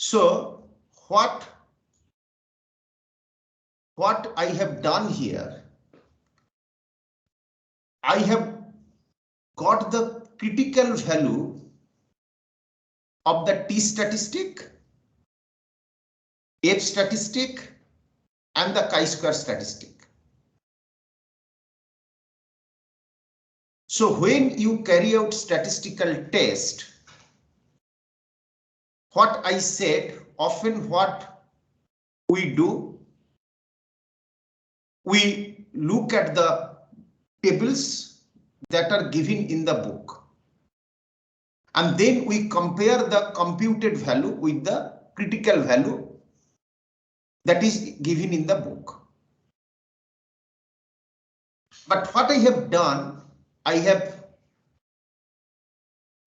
So what I have done here, I have got the critical value of the T statistic, F statistic, and the chi-square statistic. So when you carry out statistical test, what I said, often what we do, we look at the tables that are given in the book, and then we compare the computed value with the critical value that is given in the book. But what I have done, I have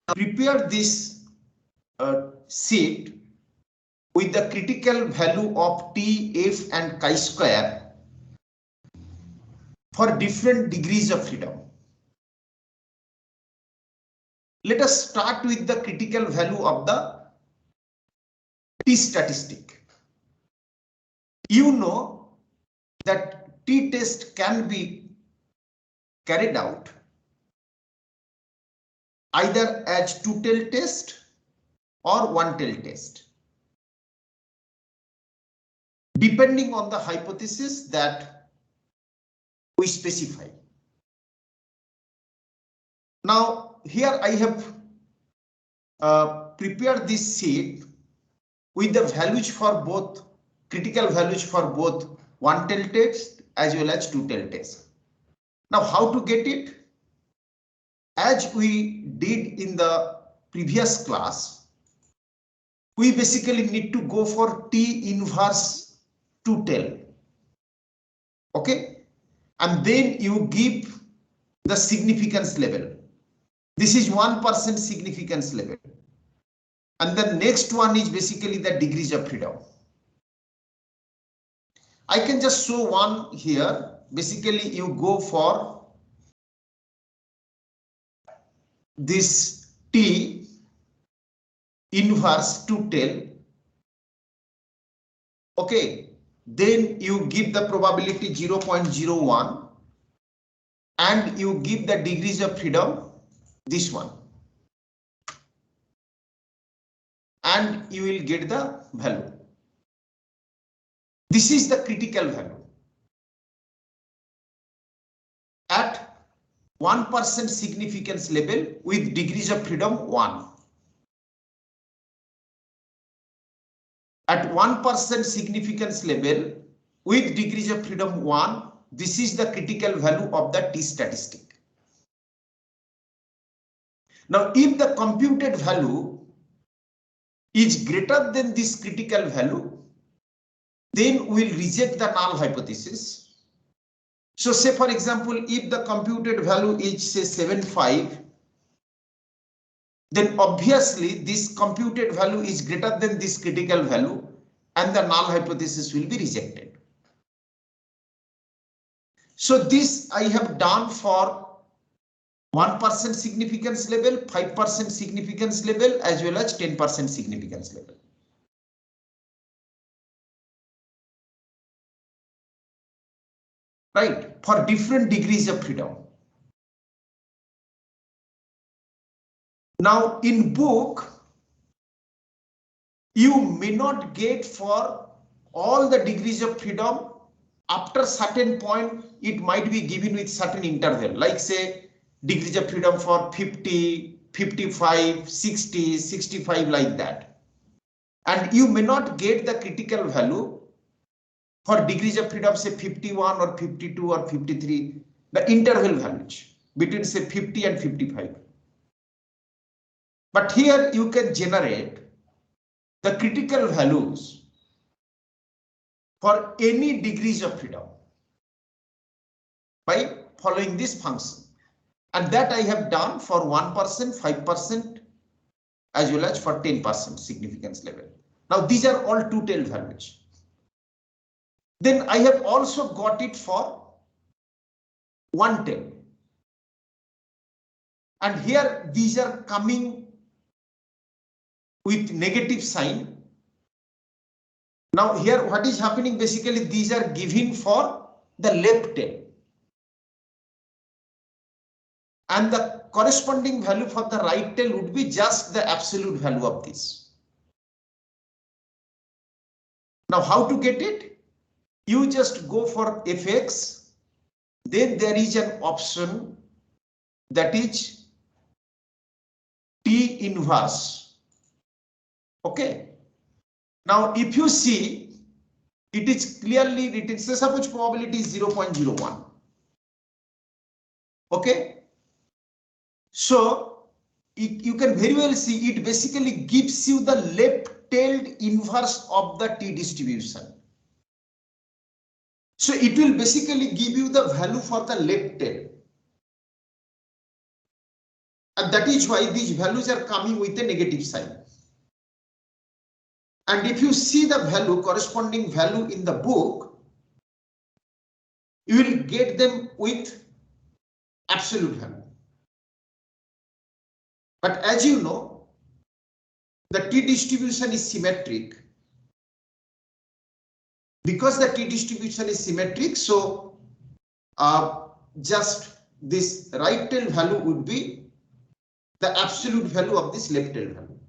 prepared this sheet with the critical value of T, F, and chi-square for different degrees of freedom. Let us start with the critical value of the T statistic. You know that T test can be carried out either as two-tailed test or one-tailed test, depending on the hypothesis that we specify. Now, here I have prepared this sheet with the values for both, critical values for both one-tailed test as well as two-tailed test. Now, how to get it? As we did in the previous class, we basically need to go for T inverse two-tailed. Okay, and then you give the significance level. This is 1% significance level, and the next one is basically the degrees of freedom. I can just show one here. Basically, you go for this T inverse two-tailed. Okay, then you give the probability 0.01 and you give the degrees of freedom, this one, and you will get the value. This is the critical value. At 1% significance level with degrees of freedom 1. At 1% significance level with degrees of freedom 1, this is the critical value of the T statistic. Now, if the computed value is greater than this critical value, then we'll reject the null hypothesis. So say, for example, if the computed value is say 7.5, then obviously this computed value is greater than this critical value and the null hypothesis will be rejected. So this I have done for 1% significance level, 5% significance level, as well as 10% significance level. Right, for different degrees of freedom. Now in book, you may not get for all the degrees of freedom. After certain point, it might be given with certain interval, like say degrees of freedom for 50, 55, 60, 65, like that. And you may not get the critical value for degrees of freedom, say 51 or 52 or 53, the interval values between say 50 and 55. But here you can generate the critical values for any degrees of freedom by following this function. And that I have done for 1%, 5%, as well as for 10% significance level. Now these are all two-tailed values. Then I have also got it for one-tailed. And here these are coming with negative sign. Now here what is happening, basically these are given for the left tail. And the corresponding value for the right tail would be just the absolute value of this. Now how to get it? You just go for fx, then there is an option that is T inverse. Okay. Now if you see, it is clearly written, say suppose probability is 0.01. Okay. So you can very well see it basically gives you the left-tailed inverse of the T distribution. So it will basically give you the value for the left tail. And that is why these values are coming with a negative sign. And if you see the value, corresponding value in the book, you will get them with absolute value. But as you know, the T distribution is symmetric. Because the T distribution is symmetric, so just this right tail value would be the absolute value of this left tail value.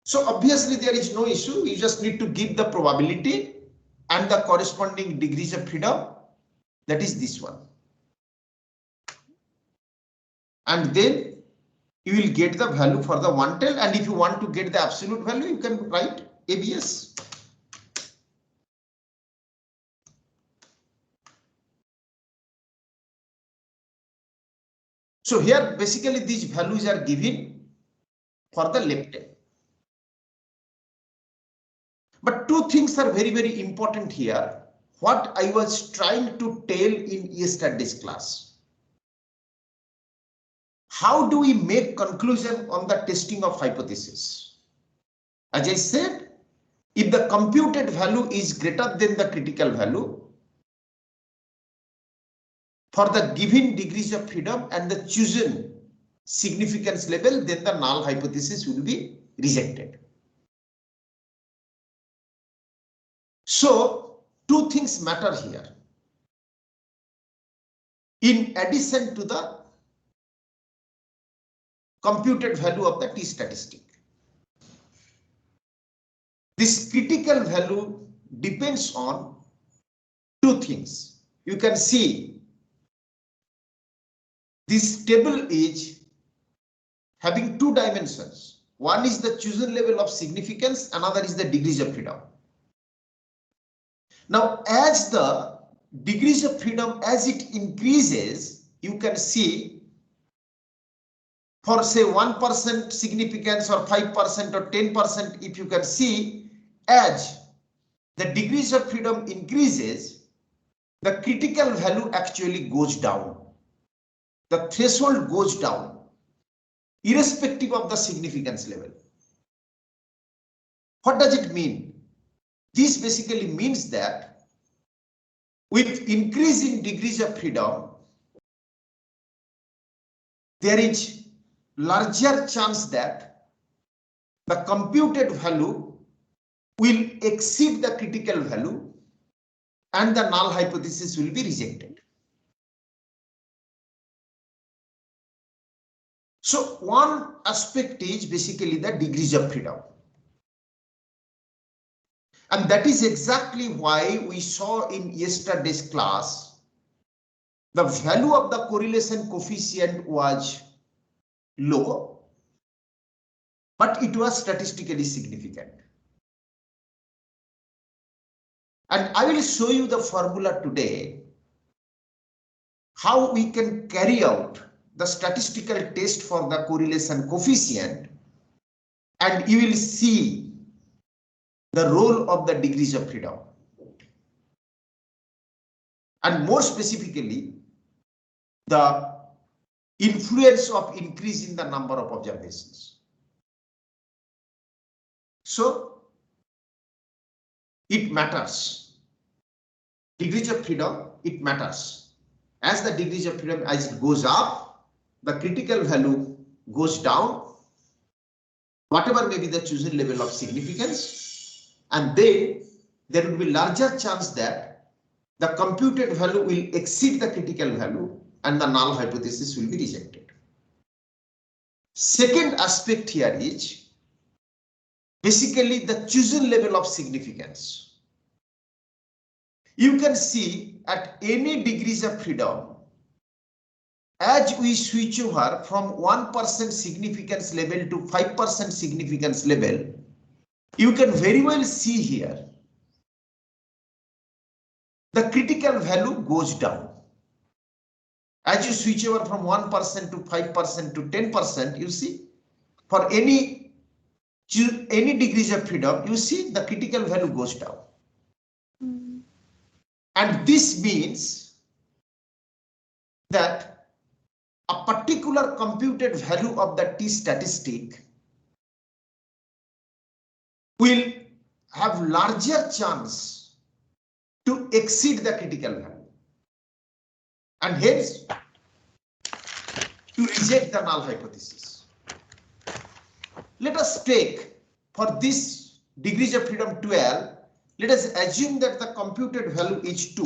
So obviously there is no issue. You just need to give the probability and the corresponding degrees of freedom. That is this one. And then you will get the value for the one tail. And if you want to get the absolute value, you can write ABS. So here basically these values are given for the left tail. But two things are very, very important here. What I was trying to tell in yesterday's class. How do we make conclusion on the testing of hypothesis? As I said, if the computed value is greater than the critical value for the given degrees of freedom and the chosen significance level, then the null hypothesis will be rejected. So two things matter here. In addition to the computed value of the T statistic, this critical value depends on two things. You can see this table is having two dimensions. One is the chosen level of significance, another is the degrees of freedom. Now, as the degrees of freedom, as it increases, you can see for say 1% significance or 5% or 10%, if you can see, as the degrees of freedom increases, the critical value actually goes down. The threshold goes down, irrespective of the significance level. What does it mean? This basically means that with increasing degrees of freedom, there is larger chance that the computed value will exceed the critical value and the null hypothesis will be rejected. So one aspect is basically the degrees of freedom. And that is exactly why we saw in yesterday's class, the value of the correlation coefficient was low, but it was statistically significant. And I will show you the formula today, how we can carry out the statistical test for the correlation coefficient, and you will see the role of the degrees of freedom. And more specifically, the influence of increase in the number of observations. So it matters. Degrees of freedom, it matters. As the degrees of freedom, as it goes up, the critical value goes down. whatever may be the chosen level of significance, and then there will be larger chance that the computed value will exceed the critical value and the null hypothesis will be rejected. Second aspect here is basically the chosen level of significance. You can see at any degrees of freedom, as we switch over from 1% significance level to 5% significance level, you can very well see here the critical value goes down. As you switch over from 1% to 5% to 10%, you see for any degrees of freedom, you see the critical value goes down. And this means that a particular computed value of the T statistic will have larger chance to exceed the critical value and hence to reject the null hypothesis. Let us take for this degrees of freedom 12, let us assume that the computed value is 2.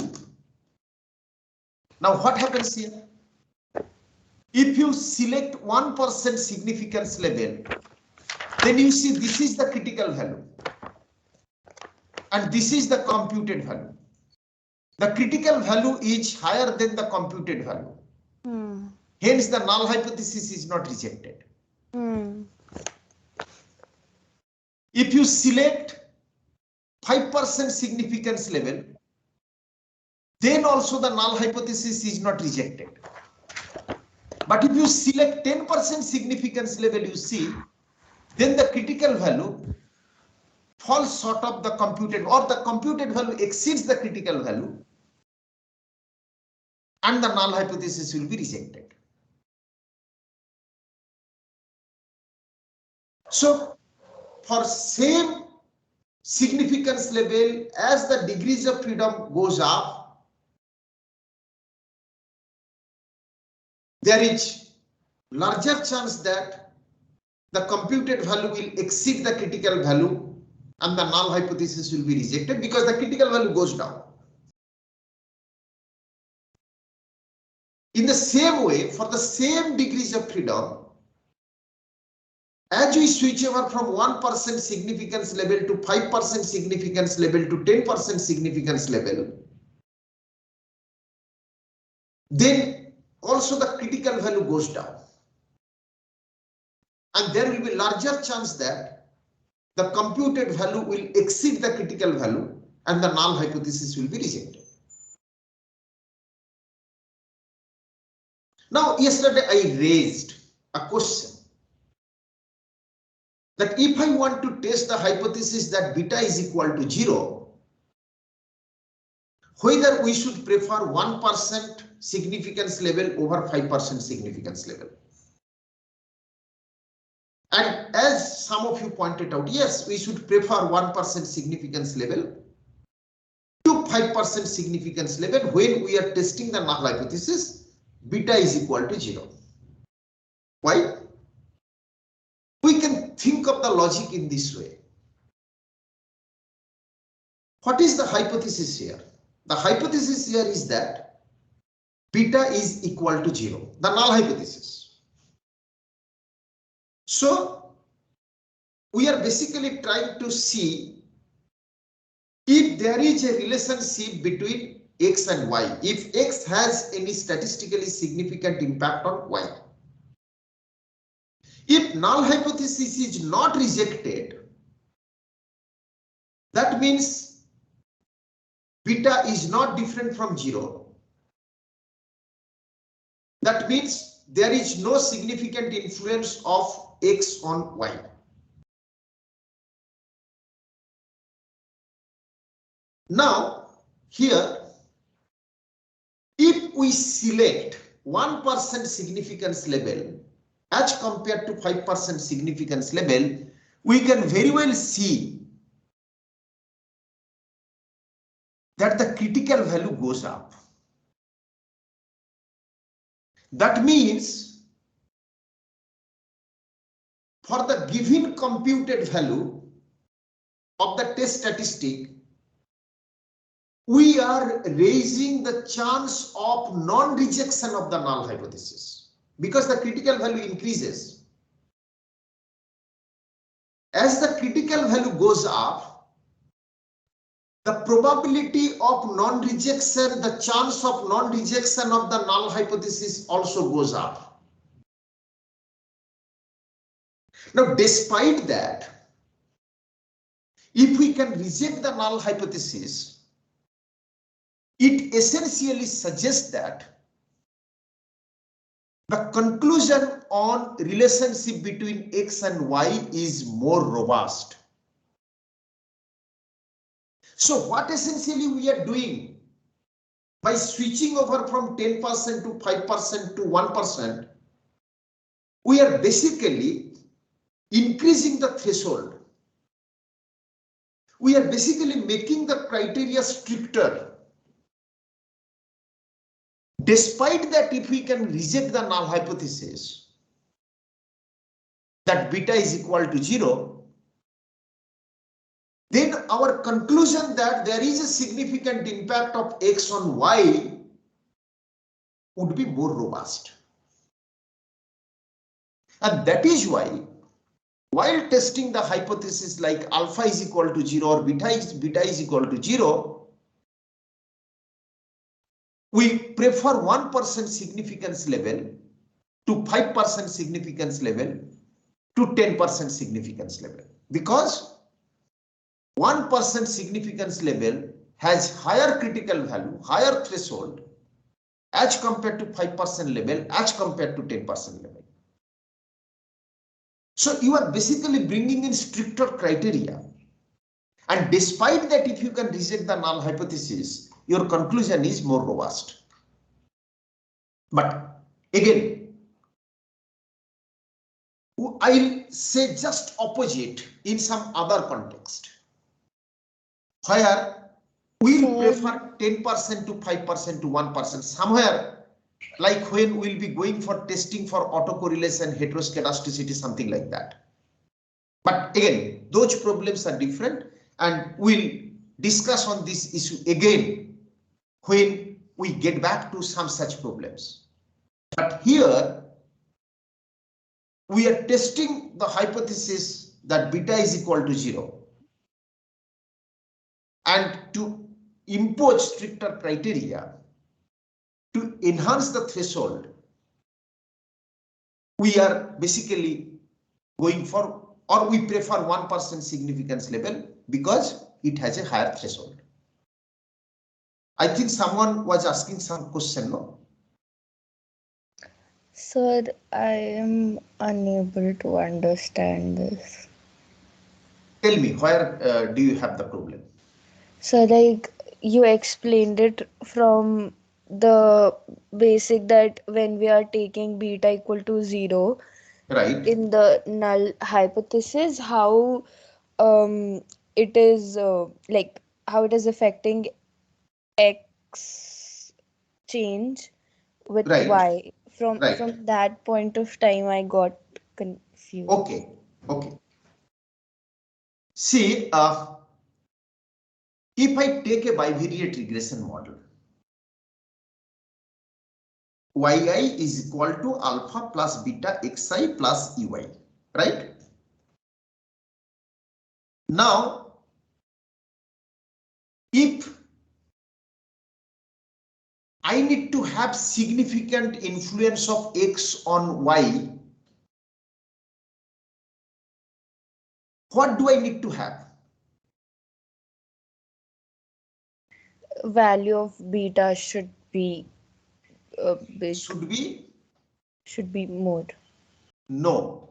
Now what happens here? If you select 1% significance level, then you see this is the critical value and this is the computed value. The critical value is higher than the computed value. Hence the null hypothesis is not rejected. If you select 5% significance level, then also the null hypothesis is not rejected. But if you select 10% significance level, you see, then the critical value falls short of the computed, or the computed value exceeds the critical value, and the null hypothesis will be rejected. So for same significance level, as the degrees of freedom goes up, there is larger chance that the computed value will exceed the critical value and the null hypothesis will be rejected because the critical value goes down. In the same way, for the same degrees of freedom, as we switch over from 1% significance level to 5% significance level to 10% significance level, then also the critical value goes down. And there will be larger chance that the computed value will exceed the critical value and the null hypothesis will be rejected. Now, yesterday I raised a question that if I want to test the hypothesis that beta is equal to 0, whether we should prefer 1% significance level over 5% significance level. And as some of you pointed out, yes, we should prefer 1% significance level to 5% significance level when we are testing the null hypothesis beta is equal to 0. Why? We can think of the logic in this way. What is the hypothesis here? The hypothesis here is that beta is equal to 0, the null hypothesis. So we are basically trying to see if there is a relationship between x and y, if x has any statistically significant impact on y. If null hypothesis is not rejected, that means beta is not different from 0. That means there is no significant influence of x on y. Now, here, if we select 1% significance level as compared to 5% significance level, we can very well see that the critical value goes up. That means for the given computed value of the test statistic, we are raising the chance of non-rejection of the null hypothesis because the critical value increases. As the critical value goes up, the probability of non-rejection, the chance of non-rejection of the null hypothesis also goes up. Now, despite that, if we can reject the null hypothesis, it essentially suggests that the conclusion on relationship between X and Y is more robust. So what essentially we are doing by switching over from 10% to 5% to 1%, we are basically increasing the threshold. We are basically making the criteria stricter. Despite that, if we can reject the null hypothesis that beta is equal to 0, then our conclusion that there is a significant impact of X on Y would be more robust. And that is why, while testing the hypothesis like alpha is equal to 0 or beta is equal to 0, we prefer 1% significance level to 5% significance level to 10% significance level, because 1% significance level has higher critical value, higher threshold as compared to 5% level, as compared to 10% level. So you are basically bringing in stricter criteria. And despite that, if you can reject the null hypothesis, your conclusion is more robust. But again, I'll say just opposite in some other context, where we'll prefer 10% to 5% to 1%, somewhere like when we'll be going for testing for autocorrelation, heteroscedasticity, something like that. But again, those problems are different, and we'll discuss on this issue again when we get back to some such problems. But here we are testing the hypothesis that beta is equal to 0, and to impose stricter criteria to enhance the threshold, we are basically going for, or we prefer 1% significance level because it has a higher threshold. I think someone was asking some question, no? Sir, I am unable to understand this. Tell me, where do you have the problem? So, like, you explained it from the basic that when we are taking beta equal to 0 Right. in the null hypothesis, how it is like how it is affecting X change with Right. Y. From Right. that point of time, I got confused. Okay. Okay. See, if I take a bivariate regression model, yi is equal to alpha plus beta xi plus ey, right? Now, if I need to have significant influence of X on Y, what do I need to have? Value of beta should be big. Should be more. No.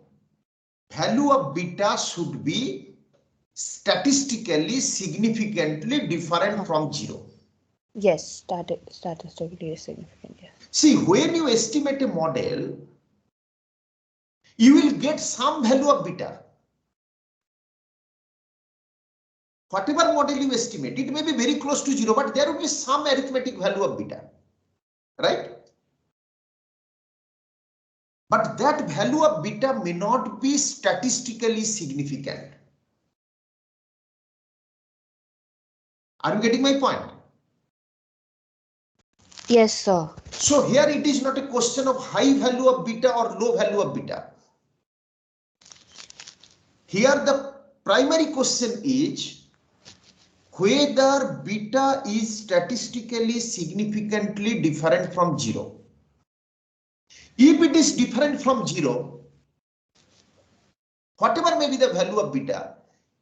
Value of beta should be statistically significantly different from 0. Yes, statistically significant. Yes. See, when you estimate a model, you will get some value of beta. Whatever model you estimate, it may be very close to 0, but there will be some arithmetic value of beta, right? but that value of beta may not be statistically significant. Are you getting my point? Yes, sir. So here it is not a question of high value of beta or low value of beta. Here the primary question is whether beta is statistically significantly different from 0. If it is different from 0, whatever may be the value of beta,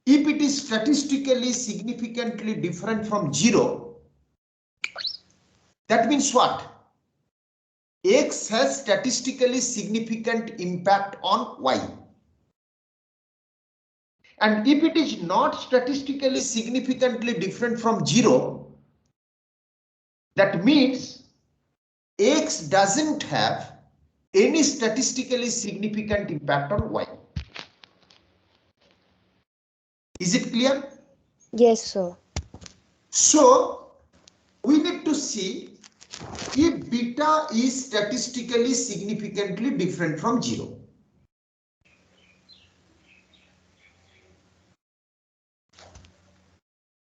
if it is statistically significantly different from 0, that means what? X has statistically significant impact on Y. And if it is not statistically significantly different from 0, that means X doesn't have any statistically significant impact on Y. Is it clear? Yes, sir. So we need to see if beta is statistically significantly different from 0.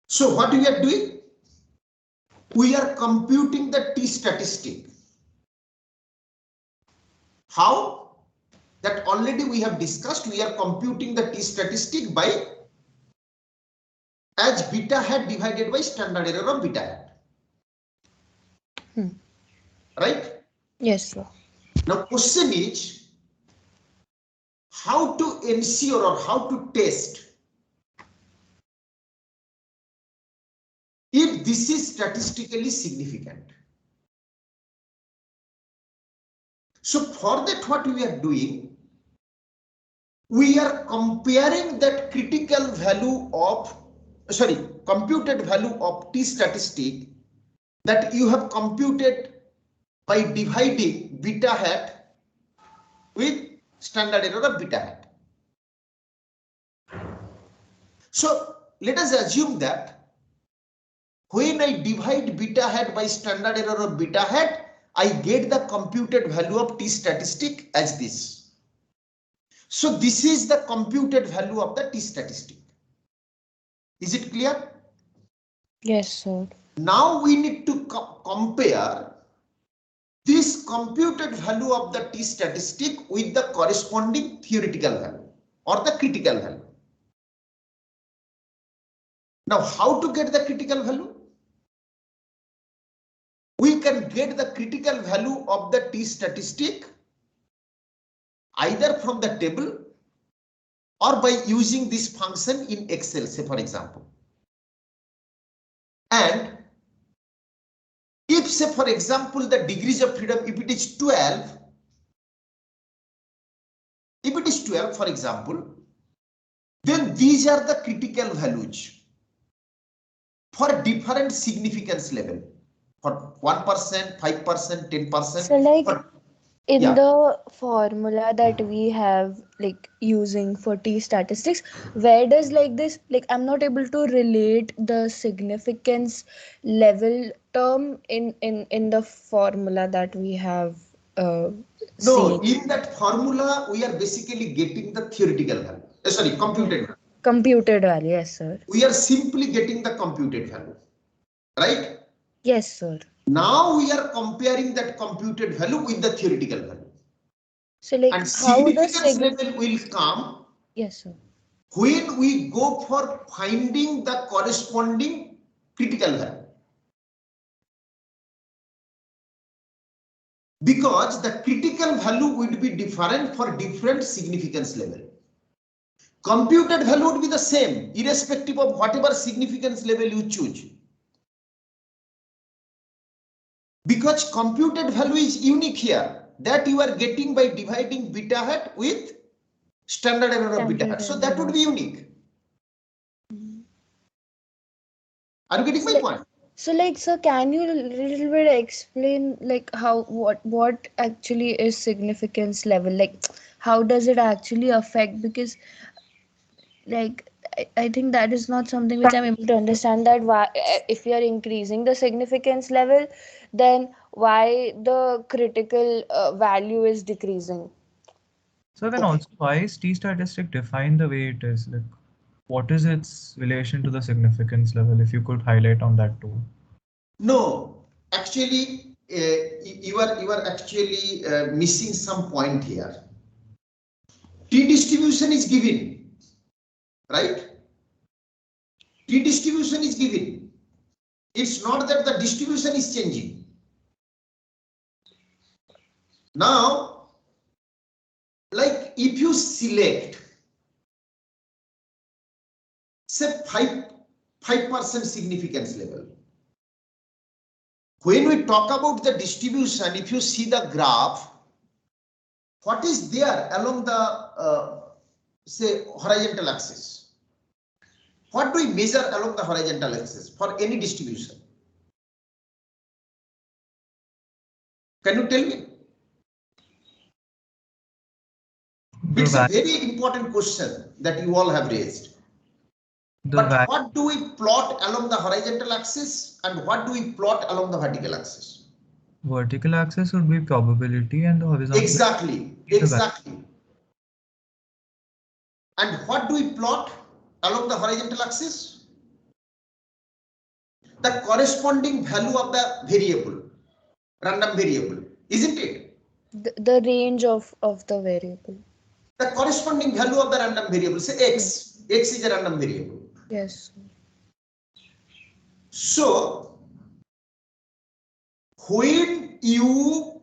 So what we are doing? We are computing the t statistic. How? That already we have discussed. We are computing the t statistic by as beta hat divided by standard error of beta hat. Right? Yes, sir. Now question is how to ensure or how to test if this is statistically significant. So for that what we are doing, we are comparing that critical value of computed value of t statistic that you have computed by dividing beta hat with standard error of beta hat. So let us assume that when I divide beta hat by standard error of beta hat, I get the computed value of t statistic as this. So this is the computed value of the t statistic. Is it clear? Yes, sir. Now we need to compare this computed value of the t statistic with the corresponding theoretical value or the critical value. Now how to get the critical value? We can get the critical value of the t statistic either from the table or by using this function in Excel, say for example. And if say for example the degrees of freedom, if it is 12 for example, then these are the critical values for different significance level, for 1%, 5%, 10%. So like in yeah. the formula that we have like using for t statistics, where does like this, like I'm not able to relate the significance level term in the formula that we have No, seen. in that formula, we are basically getting the theoretical value. Computed value. Computed value, yes, sir. We are simply getting the computed value, right? Yes, sir. Now we are comparing that computed value with the theoretical value. So like And how the significance level will come. Yes, sir. When we go for finding the corresponding critical value. Because the critical value would be different for different significance level. Computed value would be the same, irrespective of whatever significance level you choose. Because computed value is unique here, that you are getting by dividing beta hat with standard error of beta hat. So that would be unique. Are you getting my point? So like, sir, can you a little bit explain like how what actually is significance level? Like how does it actually affect? Because like I think that is not something which I'm able to understand, that why if you are increasing the significance level, then why the critical value is decreasing. So then Okay. also, why is T statistic defined the way it is? Like, what is its relation to the significance level? If you could highlight on that too. No, actually, you are actually missing some point here. T distribution is given, right? T distribution is given. It's not that the distribution is changing. Now, like if you select, say 5% significance level. When we talk about the distribution, if you see the graph, what is there along the say horizontal axis? What do we measure along the horizontal axis for any distribution? Can you tell me? It's a very important question that you all have raised. But what do we plot along the horizontal axis and what do we plot along the vertical axis? Vertical axis would be probability and the horizontal. Exactly. And what do we plot along the horizontal axis? The corresponding value of the variable, random variable, isn't it? The range of the variable. The corresponding value of the random variable, say x. X is a random variable. Yes. So, when you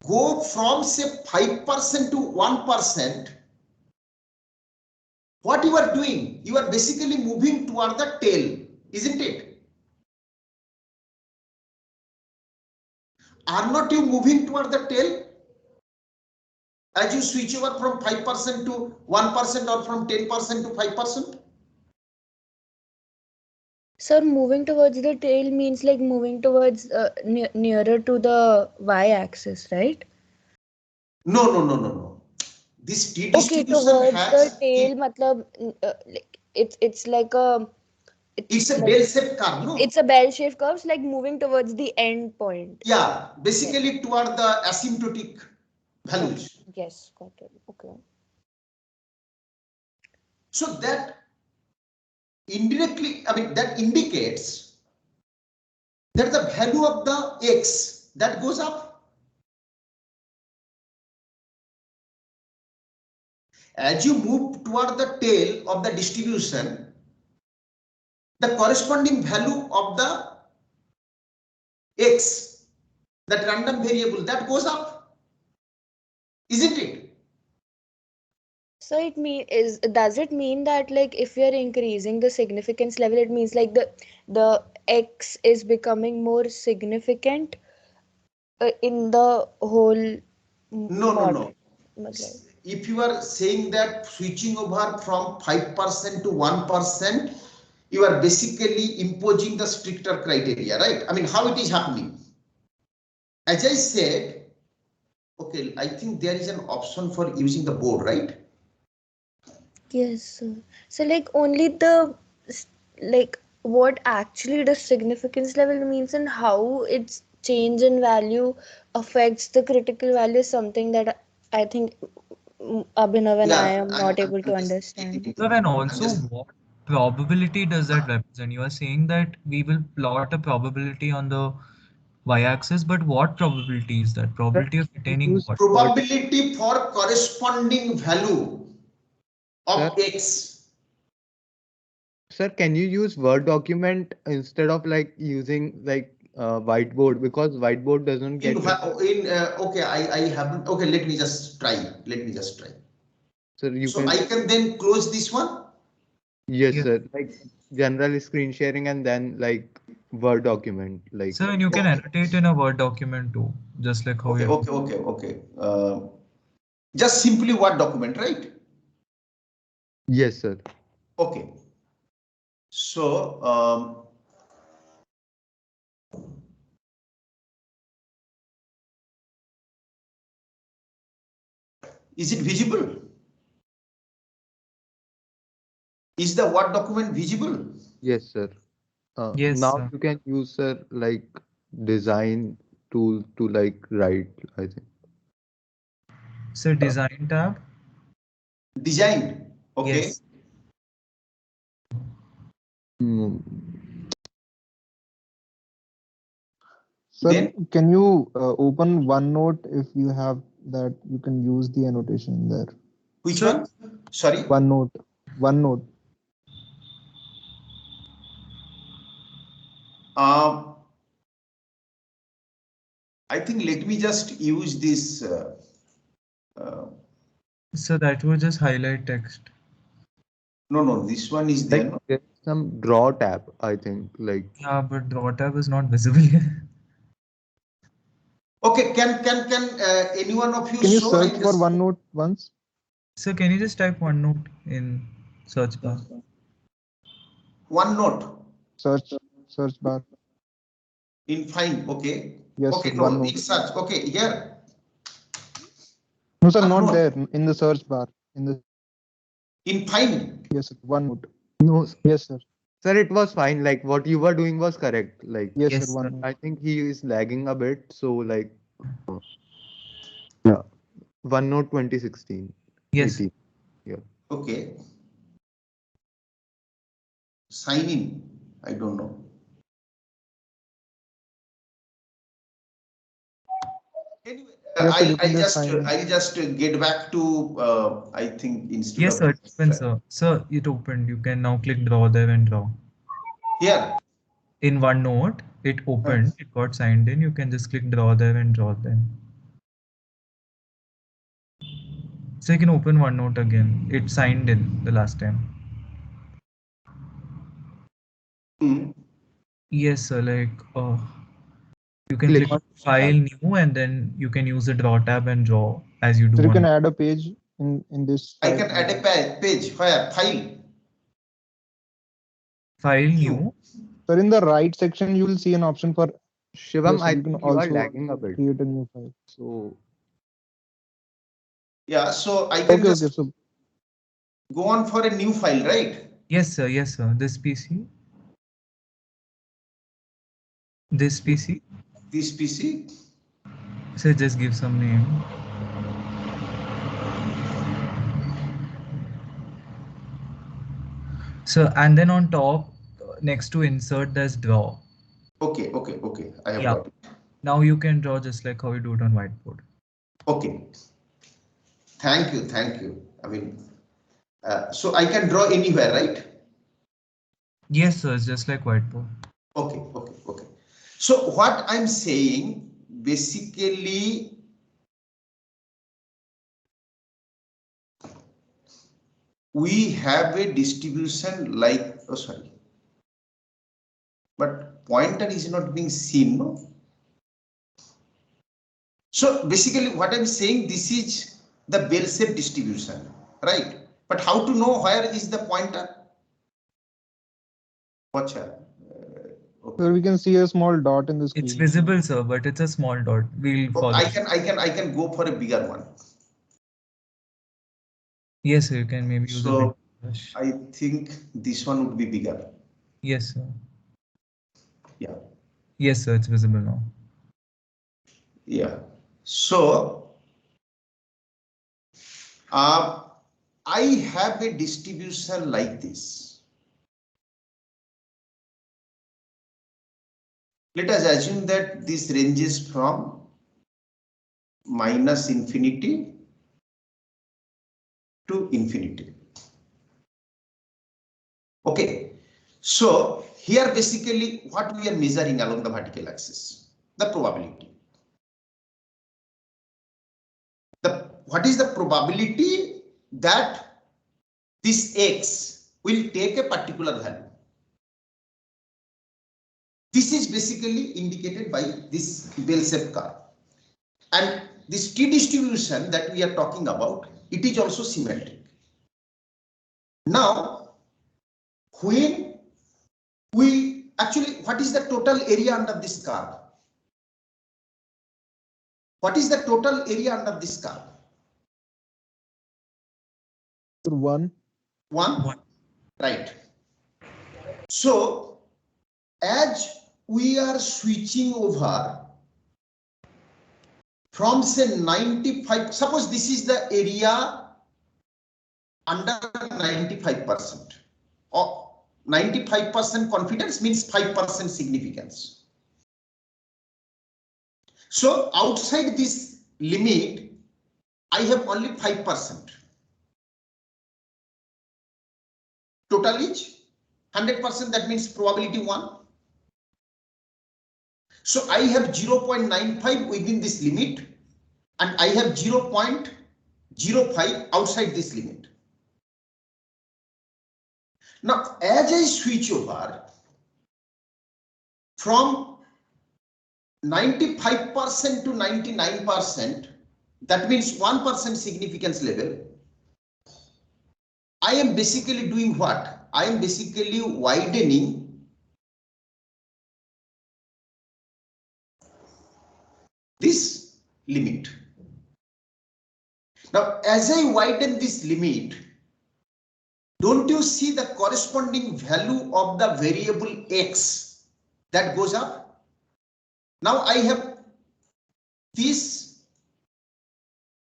go from say 5% to 1%, what you are doing? You are basically moving toward the tail, isn't it? Are not you moving toward the tail? As you switch over from 5% to 1% or from 10% to 5%? Sir, moving towards the tail means like moving towards nearer to the y-axis, right? No. This T Okay, distribution towards the has tail, matlab, like it's like a it's a like, bell-shaped curve, no? it's a bell-shaped curve, like moving towards the end point. Yeah, basically toward the asymptotic values. Yes, got it. Okay. So that indirectly, I mean, that indicates that the value of the x that goes up. As you move toward the tail of the distribution, the corresponding value of the x, that random variable, that goes up, isn't it? So does it mean that like if we are increasing the significance level, it means like the x is becoming more significant in the whole model? No. If you are saying that switching over from 5% to 1%, you are basically imposing the stricter criteria, right? I mean, how it is happening? As I said, okay, I think there is an option for using the board, right? Yes, sir. So like only like what actually the significance level means and how its change in value affects the critical value is something that I think Abhinav and I am not able to understand. Sir, and also, what probability does that represent? You are saying that we will plot a probability on the y-axis, but what probability is that? Probability of attaining what? Probability for corresponding value of x. Sir, can you use Word document instead of like using like whiteboard, because whiteboard doesn't get Okay, I haven't. Okay, let me just try. So I can then close this one. Yes, sir. Like general screen sharing and then like Word document. Like So, and you can annotate in a Word document too, just like how Okay. Just simply Word document, right? Yes, sir. Okay. So, is it visible? Is the Word document visible? Yes, sir. Yes, now sir. you can use, sir, like design tool to like write, I think. So, design tab. designed. Okay. Yes. Sir, Then can you open OneNote if you have that? You can use the annotation there. which Sir, one? Sorry. OneNote. OneNote. I think let me just use this. So that would just highlight text. No, this one is there. Like No? there's some draw tab, I think. Like Yeah, but draw tab is not visible here. Okay, can any one of you Can you show? search for OneNote once? So can you just type OneNote in search bar? OneNote Search bar. in find. Okay. Yes, Okay, sir, no, OneNote. in search. Okay, here. No, sir, not OneNote. there. In the search bar. In find. Yes, sir, OneNote. no, Yes, sir. sir, it was fine. Like what you were doing was correct. Like Yes, Yes, sir, sir. OneNote. I think he is lagging a bit. So like yeah, OneNote 2016. Yes. 18. Yeah. Okay. Sign in. I don't know. Anyway, Yes, sir, you can just sign in. I'll just get back to I think instead Yes, of sir. It opened, sir. Sir, it opened. You can now click draw there and draw. here. In OneNote, it opened. It got signed in. You can just click draw there and draw then. So you can open OneNote again. It signed in the last time. Yes, sir. Like you can Click click on file tab. new and then you can use the draw tab and draw as you do So you can on add a page in this. I can add a page. File. file New. new. Sir, in the right section, you will see an option for. Shivam, Yes, sir, I you can think you are also lagging a bit. create a new file. So Yeah, so I can Okay, just so go on for a new file, right? Yes, sir. Yes, sir. This PC. This PC. This PC. So just give some name. So and then on top, next to insert, there's draw. Okay. I have Yeah. got it. Now you can draw just like how you do it on whiteboard. Okay. Thank you. I mean, so I can draw anywhere, right? Yes, sir. It's just like whiteboard. Okay. So what I'm saying, basically, we have a distribution like, oh sorry, but pointer is not being seen, no? So basically what I'm saying, this is the bell-shaped distribution, right? But how to know where is the pointer? Watch here. Okay. we can see a small dot in the screen. It's visible, sir, but it's a small dot. We'll follow. I can go for a bigger one. Yes, sir. You can maybe use a So big brush. I think this one would be bigger. Yes, sir. Yeah. Yes, sir. It's visible now. Yeah. So I have a distribution like this. Let us assume that this ranges from minus infinity to infinity. Okay. So here basically what we are measuring along the vertical axis, the probability. What is the probability that this x will take a particular value? This is basically indicated by this bell-shaped curve. And this t distribution that we are talking about, it is also symmetric. Now, when we actually, what is the total area under this curve? What is the total area under this curve? 1. Right. So as we are switching over from say 95, suppose this is the area under 95%. Or 95% confidence means 5% significance. So outside this limit, I have only 5%. Total is 100%, that means probability 1. So I have 0.95 within this limit and I have 0.05 outside this limit. Now, as I switch over from 95% to 99%, that means 1% significance level, I am basically doing what? I am basically widening this limit. Now, as I widen this limit, don't you see the corresponding value of the variable x that goes up? Now I have this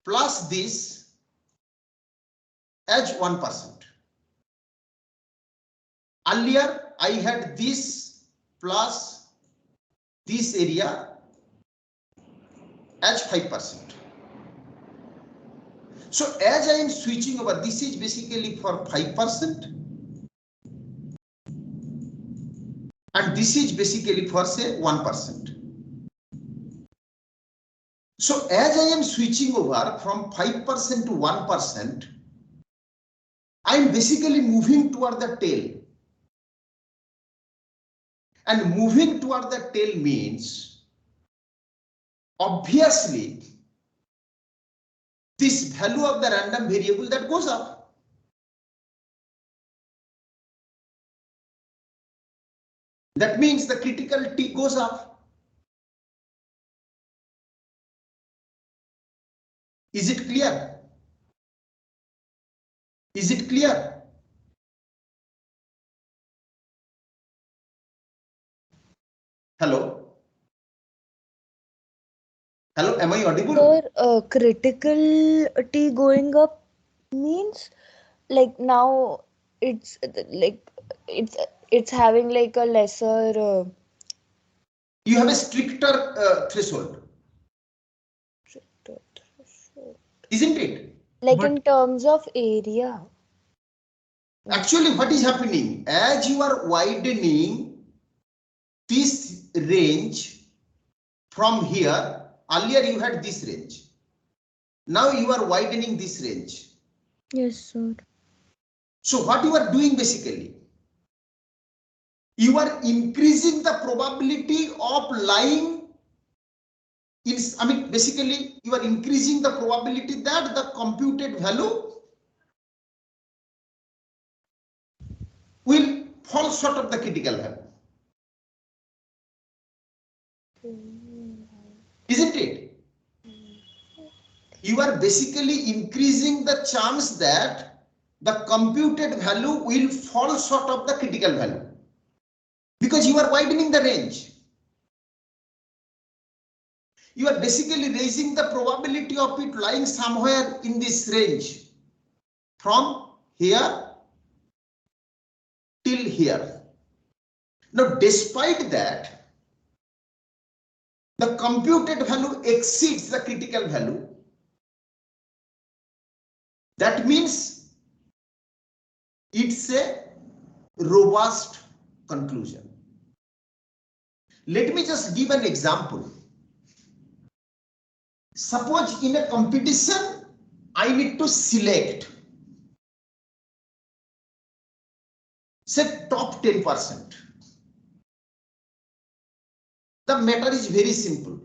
plus this as 1%. Earlier I had this plus this area as 5%. So as I am switching over, this is basically for 5% and this is basically for say 1%. So as I am switching over from 5% to 1%, I am basically moving toward the tail. And moving toward the tail means, obviously, this value of the random variable that goes up. That means the critical T goes up. Is it clear? Is it clear? Hello? Hello, am I audible? Sir, critical T going up means like now it's like it's having like a lesser You have a stricter threshold, isn't it? like But- in terms of area. Actually, what is happening? As you are widening this range from here, earlier you had this range. Now you are widening this range. Yes, sir. So what you are doing basically, you are increasing the probability of lying in, basically you are increasing the probability that the computed value will fall short of the critical value. Isn't it? You are basically increasing the chance that the computed value will fall short of the critical value because you are widening the range. You are basically raising the probability of it lying somewhere in this range from here till here. Now, despite that, the computed value exceeds the critical value. That means it's a robust conclusion. Let me just give an example. Suppose in a competition, I need to select, say, top 10%. The matter is very simple.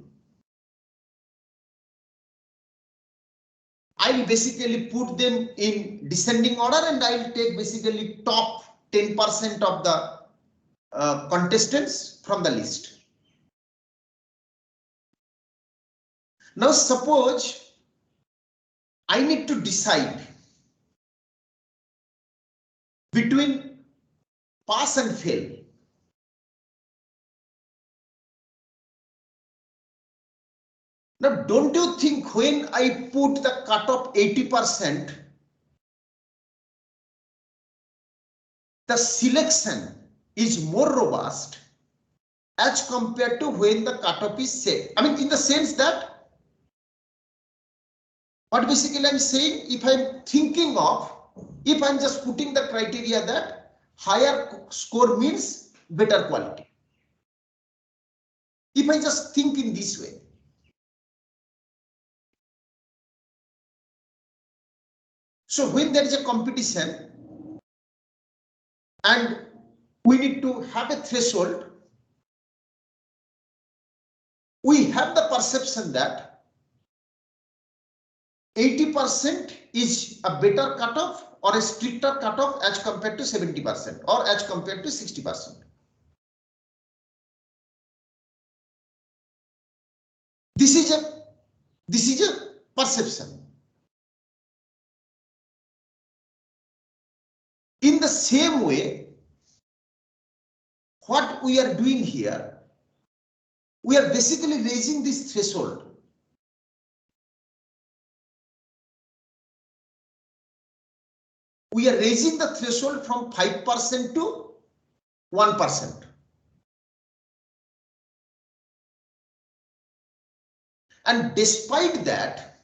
I'll basically put them in descending order and I'll take basically top 10% of the contestants from the list. Now suppose I need to decide between pass and fail. Now, don't you think when I put the cutoff 80%, the selection is more robust as compared to when the cutoff is set. I mean, in the sense that what basically I'm saying, if I'm thinking of, if I'm just putting the criteria that higher score means better quality. If I just think in this way, so when there is a competition and we need to have a threshold, we have the perception that 80% is a better cutoff or a stricter cutoff as compared to 70% or as compared to 60%. This is a perception. In the same way, what we are doing here, we are basically raising this threshold. We are raising the threshold from 5% to 1%. And despite that,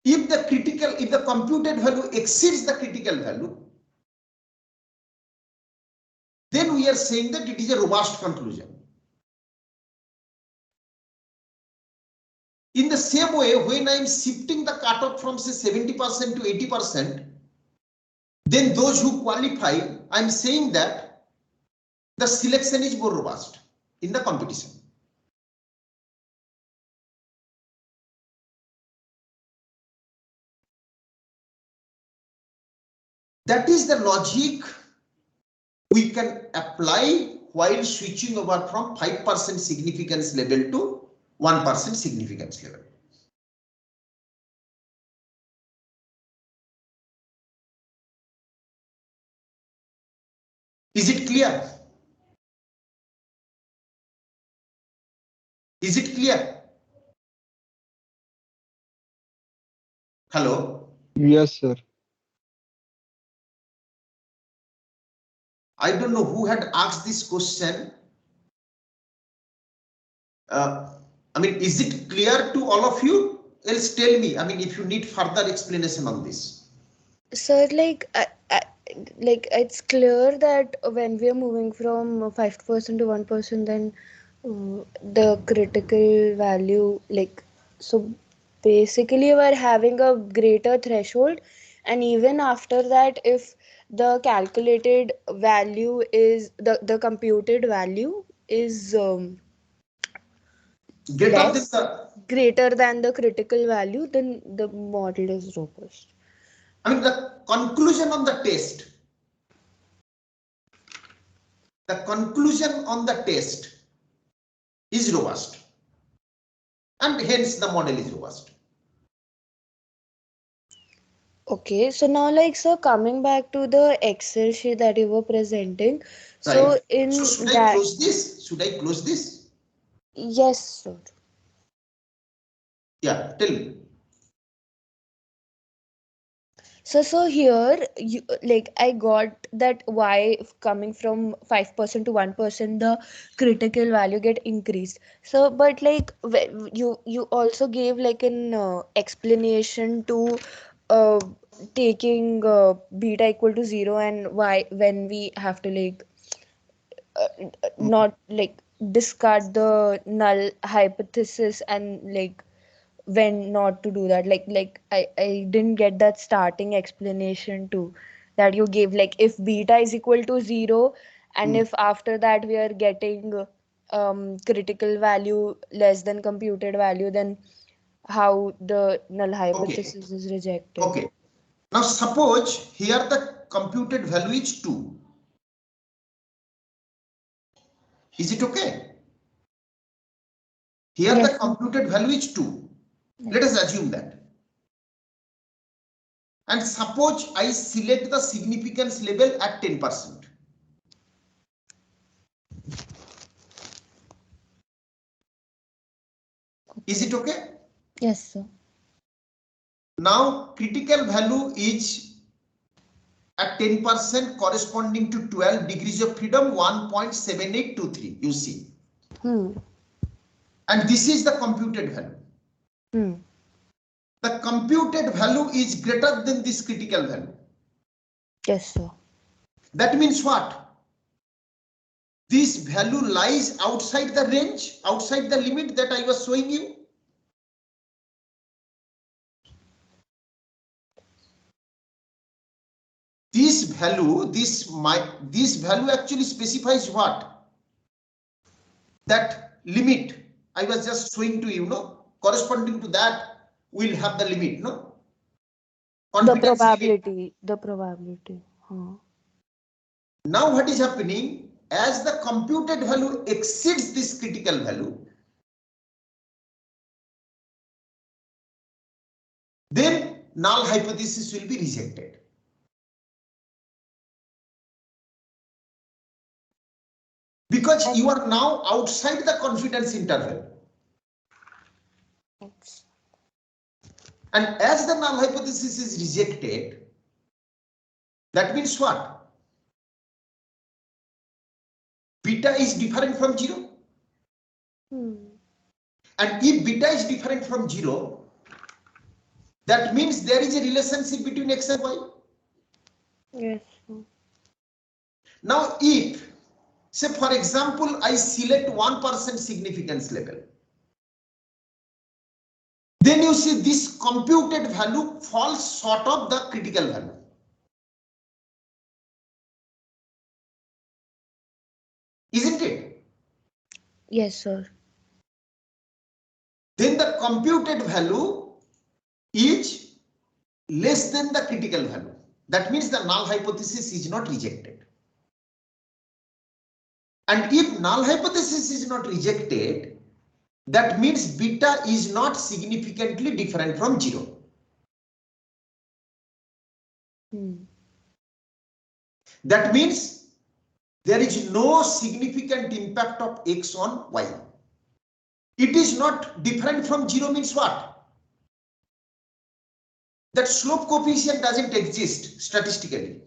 if the computed value exceeds the critical value, then we are saying that it is a robust conclusion. In the same way, when I am shifting the cutoff from say 70% to 80%, then those who qualify, I am saying that the selection is more robust in the competition. That is the logic we can apply while switching over from 5% significance level to 1% significance level. Is it clear? Is it clear? Hello? Yes, sir. I don't know who had asked this question. I mean, is it clear to all of you? Else tell me, I mean, if you need further explanation on this. Sir, like it's clear that when we are moving from 5% to 1%, then the critical value, like, so basically we're having a greater threshold, and even after that, if the calculated value is the computed value is less, greater than the critical value, then the model is robust. I mean, the conclusion on the test. The conclusion on the test is robust. And hence the model is robust. Okay, so now like, sir, coming back to the Excel sheet that you were presenting. So Right. in So should I that, close this? Should I close this? yes, sir. Yeah, tell me. So here, you, like, I got that why coming from 5% to 1%, the critical value get increased. So, but like you also gave like an explanation to uh, taking beta equal to 0, and why when we have to like not like discard the null hypothesis, and like when not to do that, I didn't get that starting explanation too that you gave, like if beta is equal to 0, and if after that we are getting critical value less than computed value, then how the null hypothesis is rejected. Okay. Now suppose here the computed value is 2. Is it okay? Here Yes. the computed value is 2. Let us assume that. And suppose I select the significance level at 10%. Is it okay? Yes, sir. Now critical value is at 10% corresponding to 12 degrees of freedom, 1.7823, you see. And this is the computed value. The computed value is greater than this critical value. Yes, sir. That means what? This value lies outside the range, outside the limit that I was showing you. This value, this value actually specifies what? That limit I was just showing to you, no? Corresponding to that, we'll have the limit, no? Confidence limit. The probability. Now what is happening? As the computed value exceeds this critical value, then null hypothesis will be rejected. Because you are now outside the confidence interval. And as the null hypothesis is rejected, that means what? Beta is different from 0. And if beta is different from 0, that means there is a relationship between x and y. Yes. Now, if, say for example, I select 1% significance level, then you see this computed value falls short of the critical value. Isn't it? Yes, sir. Then the computed value is less than the critical value. That means the null hypothesis is not rejected. And if null hypothesis is not rejected, that means beta is not significantly different from 0. That means there is no significant impact of x on y. It is not different from 0 means what? That slope coefficient doesn't exist statistically.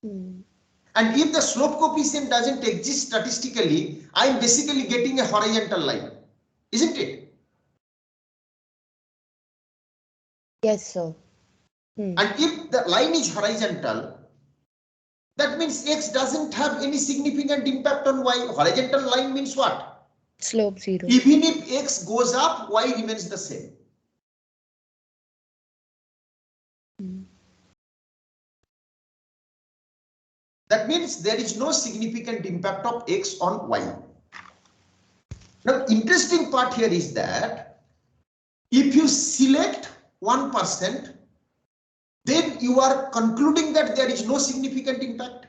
And if the slope coefficient doesn't exist statistically, I am basically getting a horizontal line, isn't it? Yes, sir. And if the line is horizontal, that means x doesn't have any significant impact on y. Horizontal line means what? Slope 0. Even if x goes up, y remains the same. That means there is no significant impact of x on y. Now, interesting part here is that if you select 1%, then you are concluding that there is no significant impact.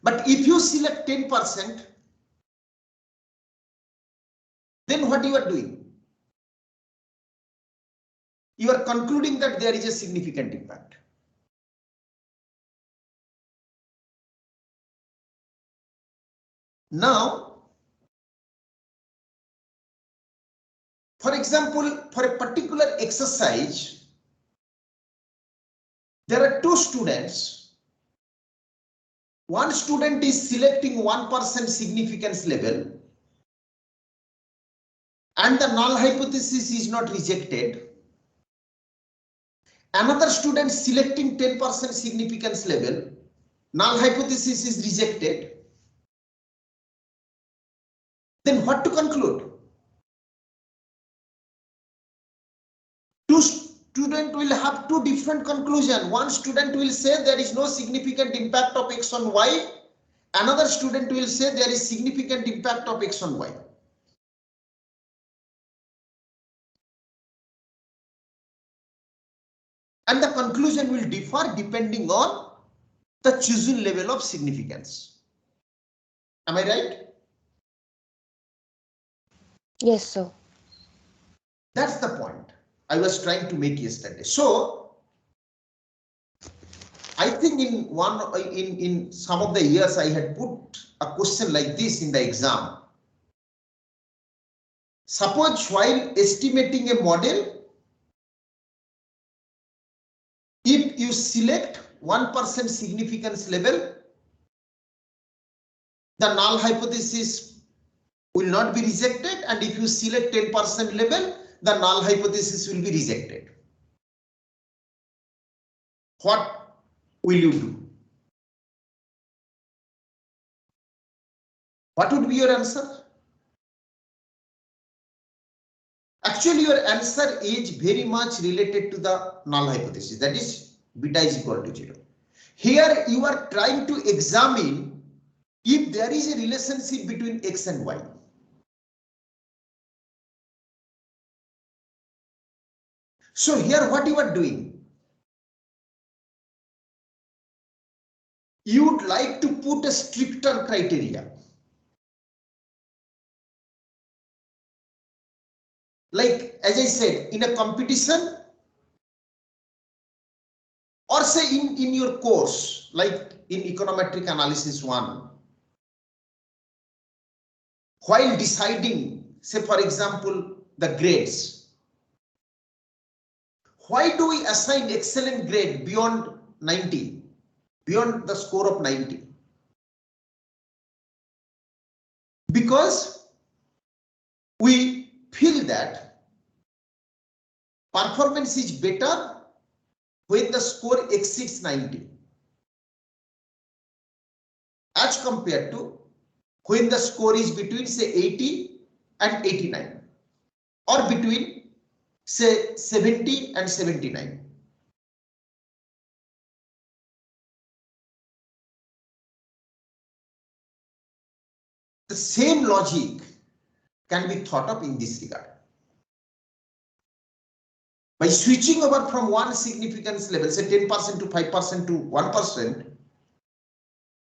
But if you select 10%, then what you are doing? You are concluding that there is a significant impact. Now, for example, for a particular exercise, there are two students. One student is selecting 1% significance level, and the null hypothesis is not rejected. Another student selecting 10% significance level, null hypothesis is rejected. Then what to conclude? Two students will have two different conclusions. One student will say there is no significant impact of x on y. Another student will say there is significant impact of x on y. And the conclusion will differ depending on the chosen level of significance. Am I right? Yes, sir. That's the point I was trying to make yesterday. So I think in some of the years I had put a question like this in the exam. Suppose while estimating a model, if you select 1% significance level, the null hypothesis will not be rejected, and if you select 10% level, the null hypothesis will be rejected. What will you do? What would be your answer? Actually, your answer is very much related to the null hypothesis, that is beta is equal to 0. Here you are trying to examine if there is a relationship between x and y. So here what you are doing, you would like to put a stricter criteria. Like, as I said, in a competition, or say in your course, like in econometric analysis 1, while deciding, say for example, the grades, why do we assign excellent grade beyond 90, beyond the score of 90? Because we feel that performance is better when the score exceeds 90 as compared to when the score is between say 80 and 89 or between say 70 and 79. The same logic can be thought of in this regard. By switching over from one significance level, say 10% to 5% to 1%,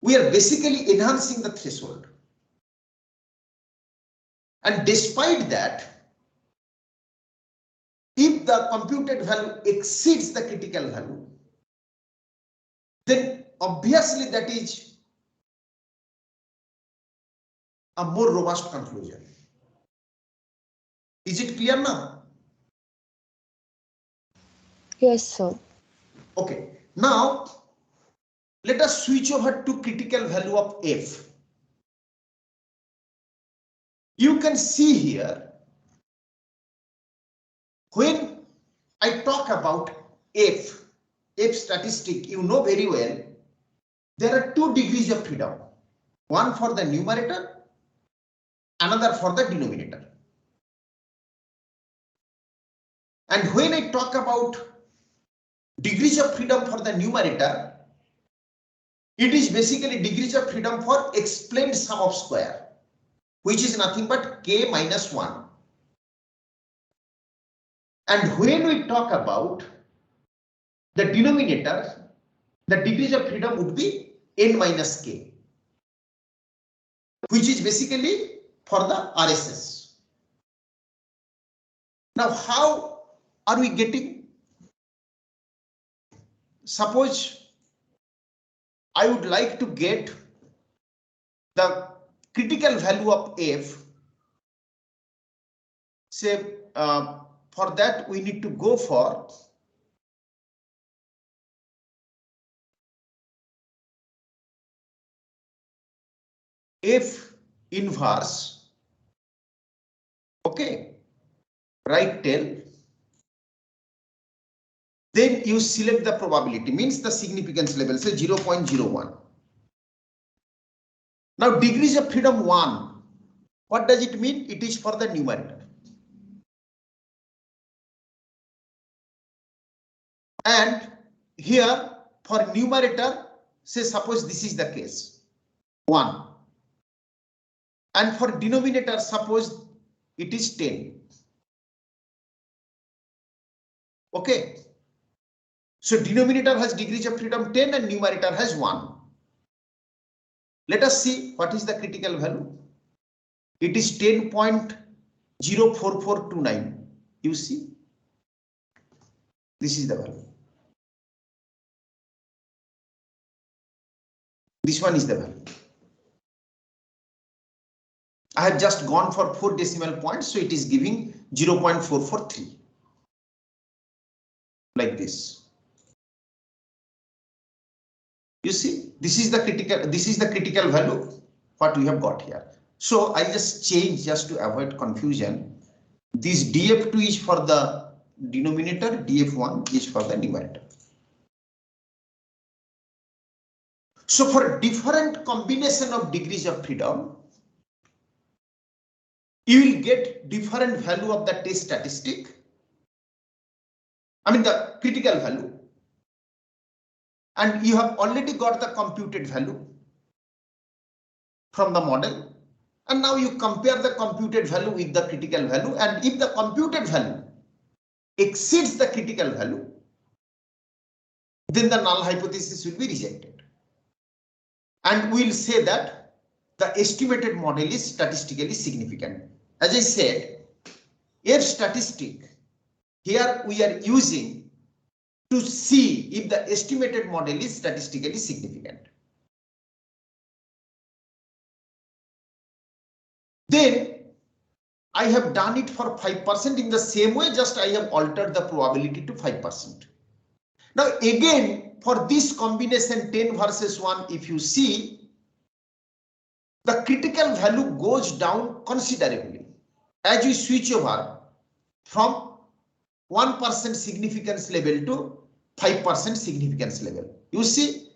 we are basically enhancing the threshold. And despite that, if the computed value exceeds the critical value, then obviously that is a more robust conclusion. Is it clear now? Yes, sir. Okay, now let us switch over to critical value of f. You can see here, when I talk about f statistic, you know very well, there are 2 degrees of freedom, one for the numerator, another for the denominator. And when I talk about degrees of freedom for the numerator, it is basically degrees of freedom for explained sum of square, which is nothing but k minus 1. And when we talk about the denominator, the degrees of freedom would be n minus k, which is basically for the RSS. Now, how are we getting? Suppose I would like to get the critical value of f. Say, for that we need to go for f inverse, okay, right tail. Then you select the probability, means the significance level, say 0.01. Now degrees of freedom 1, what does it mean? It is for the numerator. And here for numerator, say suppose this is the case, 1. And for denominator, suppose it is 10. Okay. So denominator has degrees of freedom 10 and numerator has 1. Let us see what is the critical value. It is 10.04429. You see, this is the value. This one is the value. I have just gone for 4 decimal points, so it is giving 0.443. Like this. You see, this is the critical value what we have got here. So I just change just to avoid confusion. This df2 is for the denominator, df1 is for the numerator. So for different combination of degrees of freedom, you will get different value of the test statistic. I mean the critical value. And you have already got the computed value from the model. And now you compare the computed value with the critical value. And if the computed value exceeds the critical value, then the null hypothesis will be rejected. And we'll say that the estimated model is statistically significant. As I said, F statistic, here we are using to see if the estimated model is statistically significant. Then I have done it for 5% in the same way, just I have altered the probability to 5%. Now again, for this combination 10 versus 1, if you see, the critical value goes down considerably as we switch over from 1% significance level to 5% significance level. You see,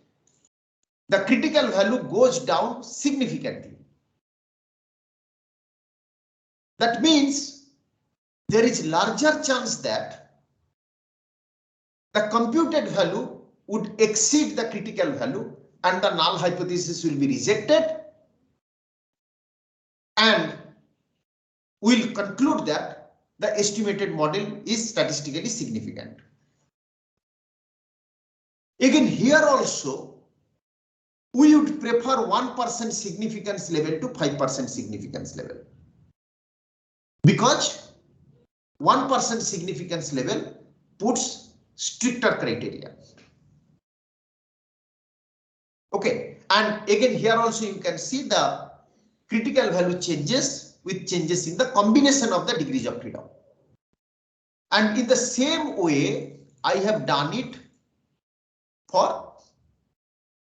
the critical value goes down significantly. That means there is larger chance that the computed value would exceed the critical value and the null hypothesis will be rejected, and we'll conclude that the estimated model is statistically significant. Again, here also, we would prefer 1% significance level to 5% significance level, because 1% significance level puts stricter criteria. Okay, and again here also you can see the critical value changes with changes in the combination of the degrees of freedom. And in the same way, I have done it for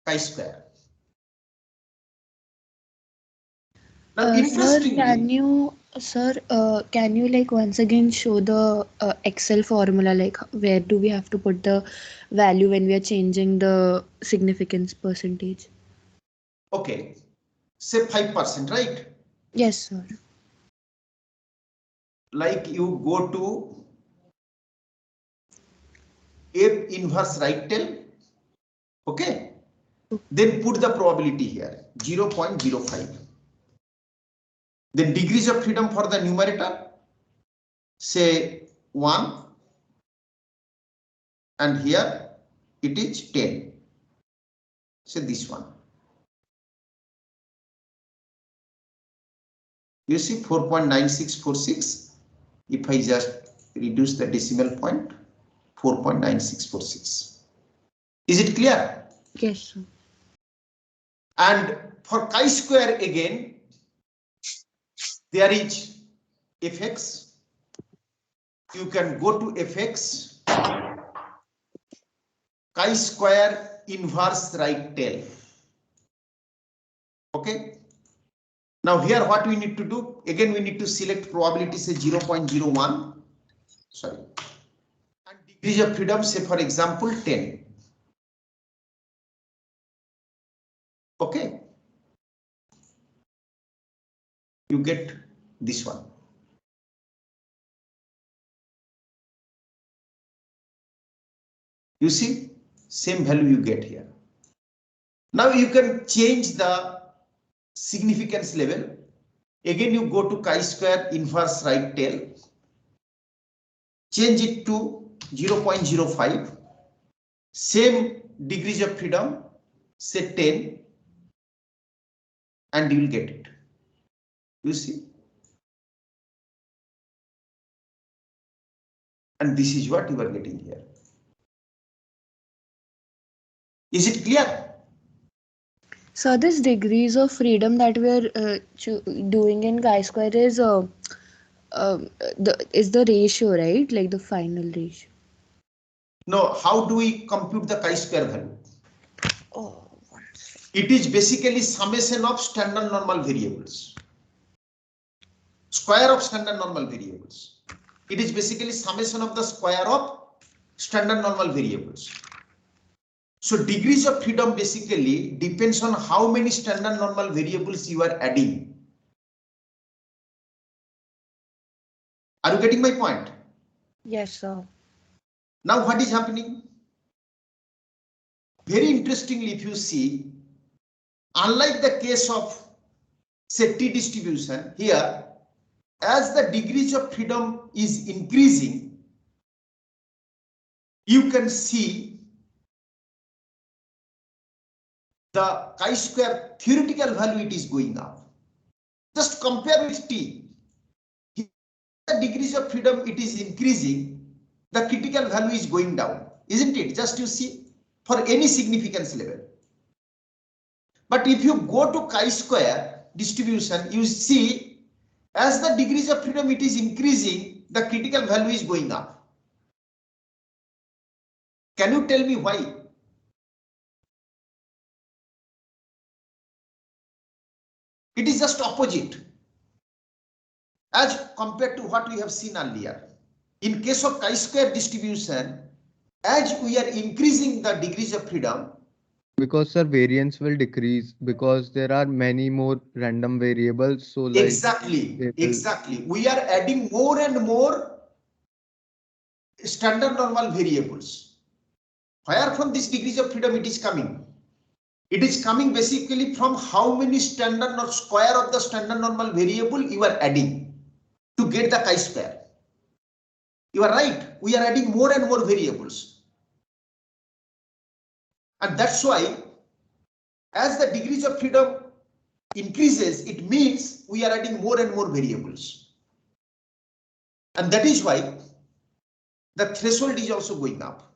chi-square. Now, interestingly, can you like once again show the Excel formula, like where do we have to put the value when we are changing the significance percentage? okay, say 5%, right? Yes, sir. Like you go to F inverse right tail, okay? Then put the probability here, 0.05. Then degrees of freedom for the numerator, say 1, and here it is 10. Say this one. You see 4.9646. If I just reduce the decimal point, 4.9646. Is it clear? Yes, sir. And for chi-square again, there is fx. You can go to fx, chi-square inverse right tail. Okay. Now here what we need to do, again we need to select probability, say 0.01, sorry, and degrees of freedom, say for example 10. Okay, you get this one. You see, same value you get here. Now you can change the significance level. Again, you go to chi-square inverse right tail, change it to 0.05, same degrees of freedom, say 10, and you will get it. You see? And this is what you are getting here. Is it clear? So this degrees of freedom that we are doing in chi-square is the ratio, right? Like the final ratio. No, how do we compute the chi-square value? Oh. It is basically summation of standard normal variables. Square of standard normal variables. It is basically summation of the square of standard normal variables. So degrees of freedom basically depends on how many standard normal variables you are adding. Are you getting my point? Yes, sir. Now what is happening? Very interestingly, if you see, unlike the case of say T distribution, here as the degrees of freedom is increasing, you can see the chi-square theoretical value, it is going up. Just compare with T. Here, the degrees of freedom, it is increasing, the critical value is going down, isn't it? Just you see, for any significance level. But if you go to chi-square distribution, you see as the degrees of freedom it is increasing, the critical value is going up. Can you tell me why? It is just opposite as compared to what we have seen earlier. In case of chi-square distribution, as we are increasing the degrees of freedom, Because sir, variance will decrease because there are many more random variables. So like exactly, they will- exactly. We are adding more and more standard normal variables. Where from this degrees of freedom it is coming? It is coming basically from how many standard or square of the standard normal variable you are adding to get the chi-square. You are right. We are adding more and more variables. And that's why as the degrees of freedom increases, it means we are adding more and more variables. And that is why the threshold is also going up.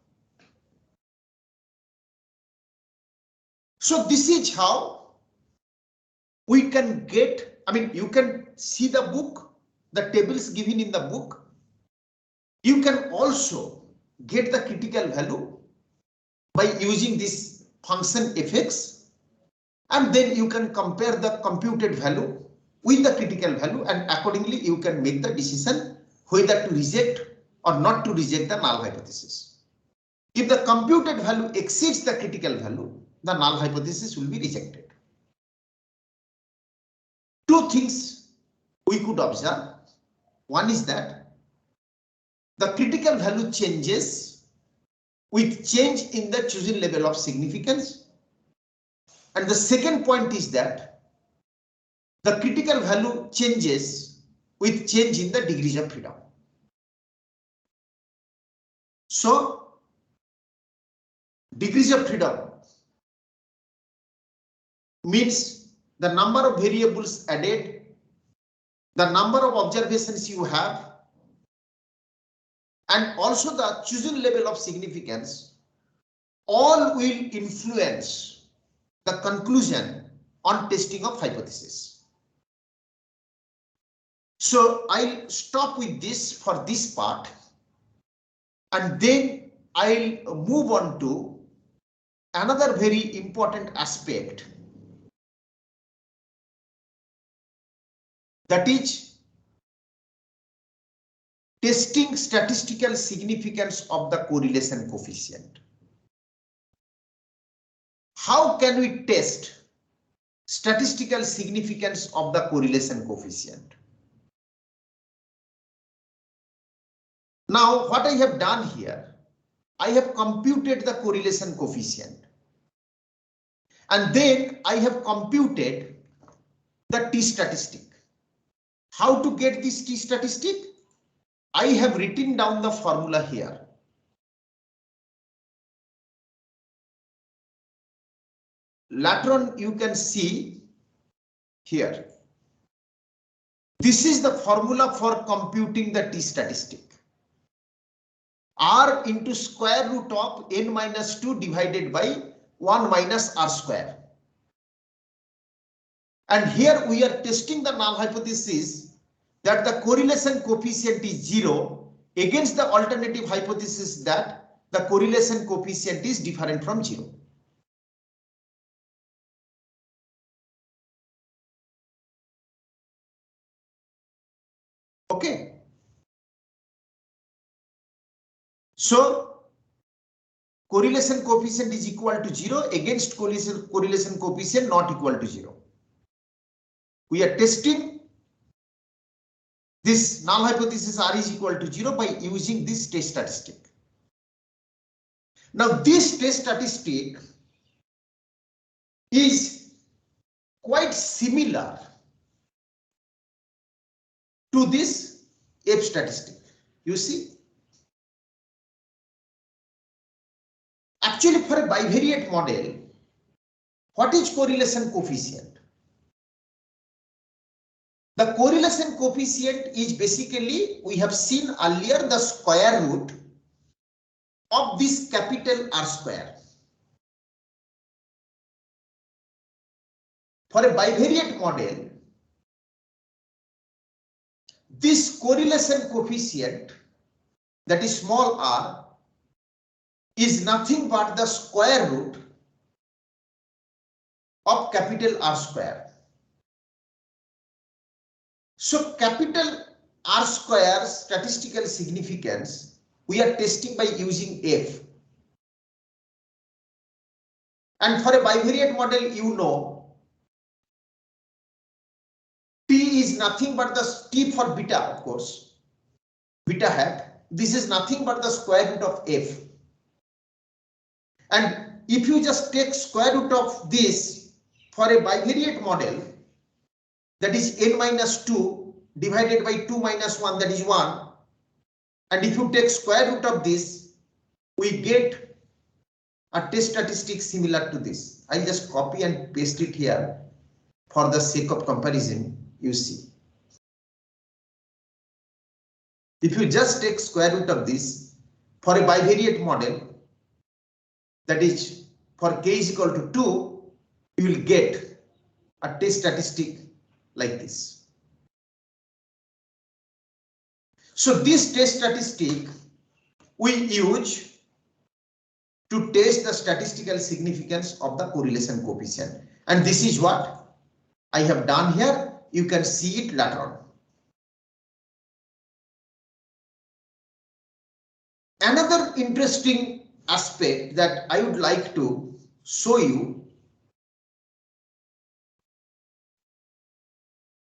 So this is how we can get, I mean, you can see the book, the tables given in the book. You can also get the critical value by using this function fx, and then you can compare the computed value with the critical value, and accordingly you can make the decision whether to reject or not to reject the null hypothesis. If the computed value exceeds the critical value, the null hypothesis will be rejected. Two things we could observe. One is that the critical value changes with change in the chosen level of significance. And the second point is that the critical value changes with change in the degrees of freedom. So, degrees of freedom means the number of variables added, the number of observations you have, and also the chosen level of significance, all will influence the conclusion on testing of hypothesis. So I'll stop with this for this part, and then I'll move on to another very important aspect, that is testing statistical significance of the correlation coefficient. How can we test statistical significance of the correlation coefficient? Now, what I have done here, I have computed the correlation coefficient, and then I have computed the t statistic. How to get this t statistic? I have written down the formula here. Later on, you can see here. This is the formula for computing the t statistic. R into square root of n minus 2 divided by 1 minus r square. And here we are testing the null hypothesis that the correlation coefficient is 0 against the alternative hypothesis that the correlation coefficient is different from 0. So correlation coefficient is equal to 0 against correlation coefficient not equal to 0. We are testing this null hypothesis R is equal to 0 by using this test statistic. Now this test statistic is quite similar to this F statistic. You see, actually for a bivariate model, what is correlation coefficient? The correlation coefficient is basically, we have seen earlier, the square root of this capital R square. For a bivariate model, this correlation coefficient, that is small r, is nothing but the square root of capital R square. So capital R square statistical significance we are testing by using F. And for a bivariate model, you know, T is nothing but the T for beta, of course, beta hat. This is nothing but the square root of F. And if you just take square root of this for a bivariate model, that is n minus 2 divided by 2 minus 1, that is 1. And if you take square root of this, we get a test statistic similar to this. I'll just copy and paste it here for the sake of comparison. You see, if you just take square root of this for a bivariate model, that is for k is equal to 2, you will get a test statistic like this. So this test statistic we use to test the statistical significance of the correlation coefficient. And this is what I have done here. You can see it later on. Another interesting aspect that I would like to show you,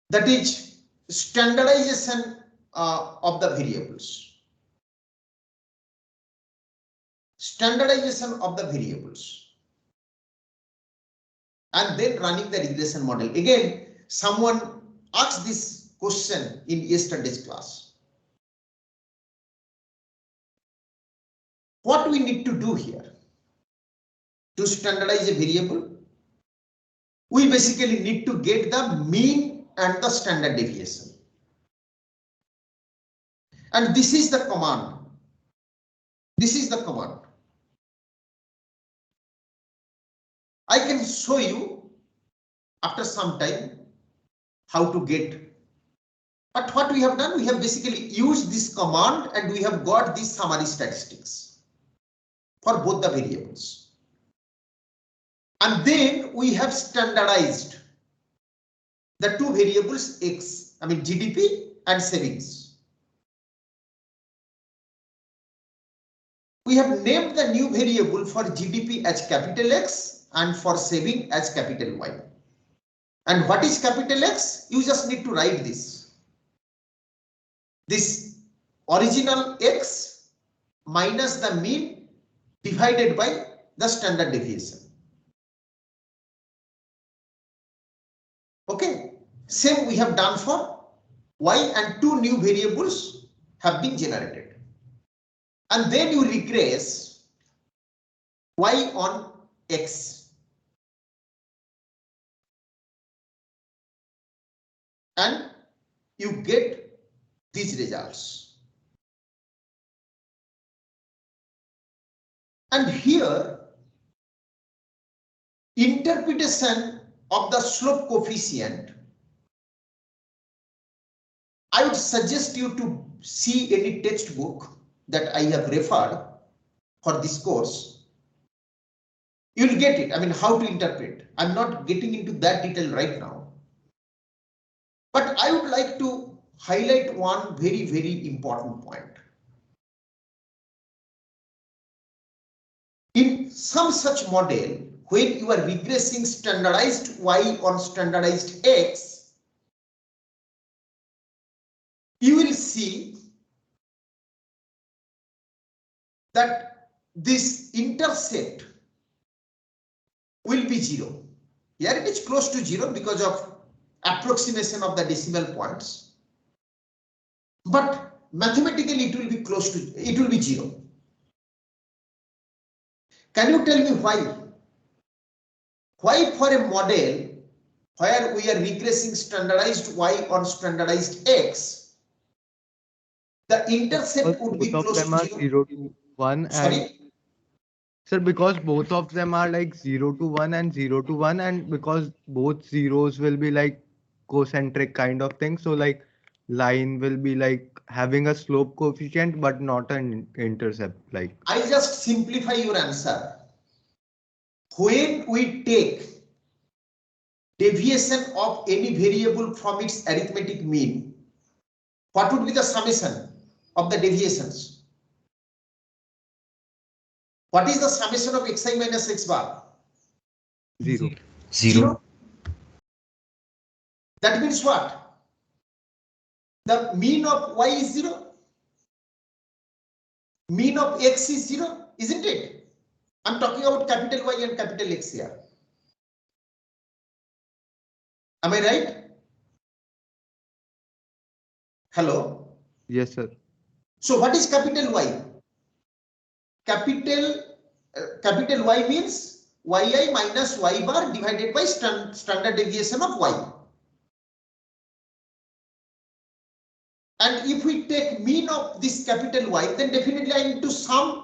that is standardization of the variables. Standardization of the variables. And then running the regression model. Again, someone asked this question in yesterday's class. What we need to do here to standardize a variable? We basically need to get the mean and the standard deviation. And this is the command. This is the command. I can show you after some time how to get. But what we have done, we have basically used this command and we have got these summary statistics for both the variables. And then we have standardized the two variables X, I mean GDP and savings. We have named the new variable for GDP as capital X and for saving as capital Y. And what is capital X? You just need to write this. This original X minus the mean divided by the standard deviation. Okay, same we have done for Y, and two new variables have been generated. And then you regress Y on X. And you get these results. And here, interpretation of the slope coefficient, I would suggest you to see any textbook that I have referred for this course. You will get it. I mean, how to interpret. I'm not getting into that detail right now. But I would like to highlight one very, very important point. In some such model, when you are regressing standardized y on standardized x, you will see that this intercept will be 0. Here it is close to 0 because of approximation of the decimal points. But mathematically it will be close to, it will be 0. Can you tell me why? Why for a model where we are regressing standardized y on standardized x, the intercept would be Both of close them to are 0? 0 to 1 and Sorry? sir, because both of them are like 0 to 1 and 0 to 1, and because both zeros will be like concentric kind of thing, so like line will be like having a slope coefficient but not an intercept. Like I just simplify your answer. When we take deviation of any variable from its arithmetic mean, what would be the summation of the deviations? What is the summation of xi minus x bar? 0. 0. That means what? The mean of y is 0. Mean of x is 0, isn't it? I'm talking about capital Y and capital X here. Am I right? Hello? Yes, sir. So what is capital Y? Capital Y means yi minus y bar divided by standard deviation of y. And if we take mean of this capital Y, then definitely I need to sum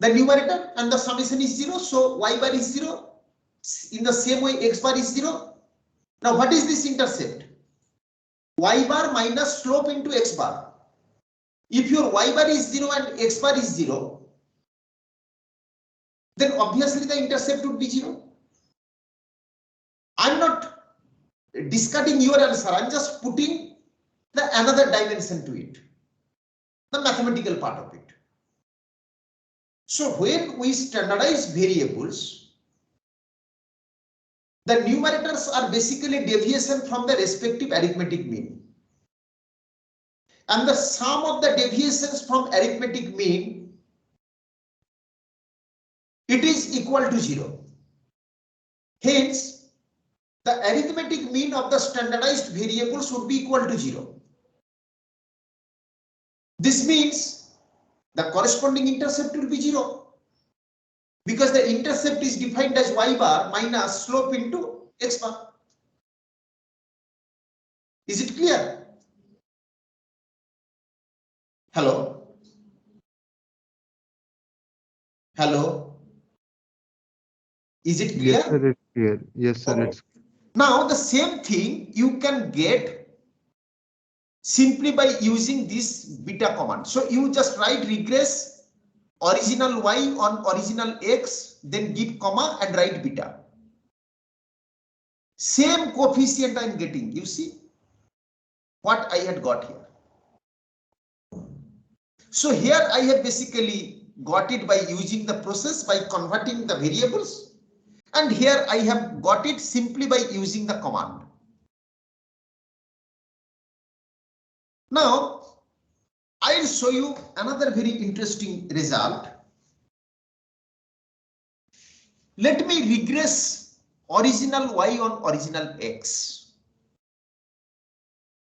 the numerator and the summation is 0. So y bar is 0. In the same way, x bar is 0. Now what is this intercept? Y bar minus slope into x bar. If your y bar is 0 and x bar is 0, then obviously the intercept would be 0. I'm not discarding your answer, I'm just putting the another dimension to it, the mathematical part of it. So when we standardize variables, the numerators are basically deviation from the respective arithmetic mean. And the sum of the deviations from arithmetic mean, it is equal to 0. Hence, the arithmetic mean of the standardized variables would be equal to 0. This means the corresponding intercept will be 0. Because the intercept is defined as y bar minus slope into x bar. Is it clear? Hello? Hello? Is it clear? Yes, sir, it's clear. Yes, sir, Okay. it's Now the same thing you can get simply by using this beta command. So you just write regress original y on original x, then give comma and write beta. Same coefficient I am getting. You see what I had got here. So here I have basically got it by using the process by converting the variables, and here I have got it simply by using the command. Now I'll show you another very interesting result. Let me regress original y on original x.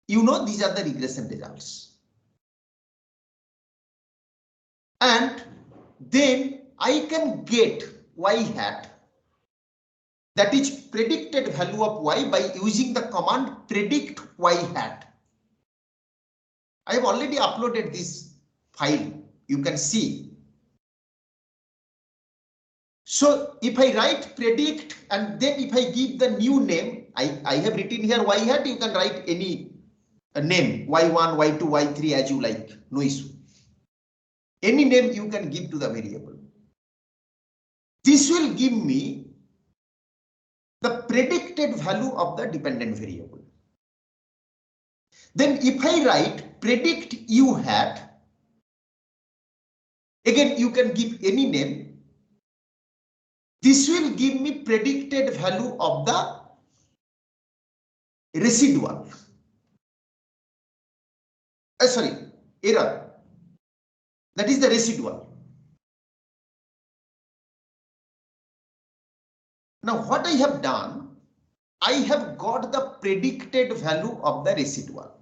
You know these are the regression results. And then I can get y hat, that is predicted value of y, by using the command predict y hat. I have already uploaded this file. You can see. So if I write predict and then if I give the new name, I have written here y hat, you can write any name, y1, y2, y3 as you like, no issue. Any name you can give to the variable. This will give me the predicted value of the dependent variable. Then if I write predict u hat, Again, you can give any name. This will give me predicted value of the residual. Sorry, error. That is the residual. Now, what I have done, I have got the predicted value of the residual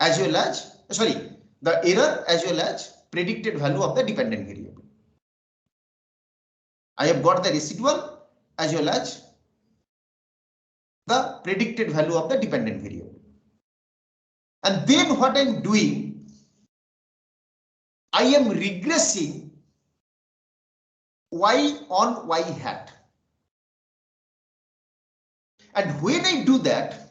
as well as, sorry, the error as well as predicted value of the dependent variable. I have got the residual as well as the predicted value of the dependent variable. And then what I'm doing, I am regressing y on y hat. And when I do that,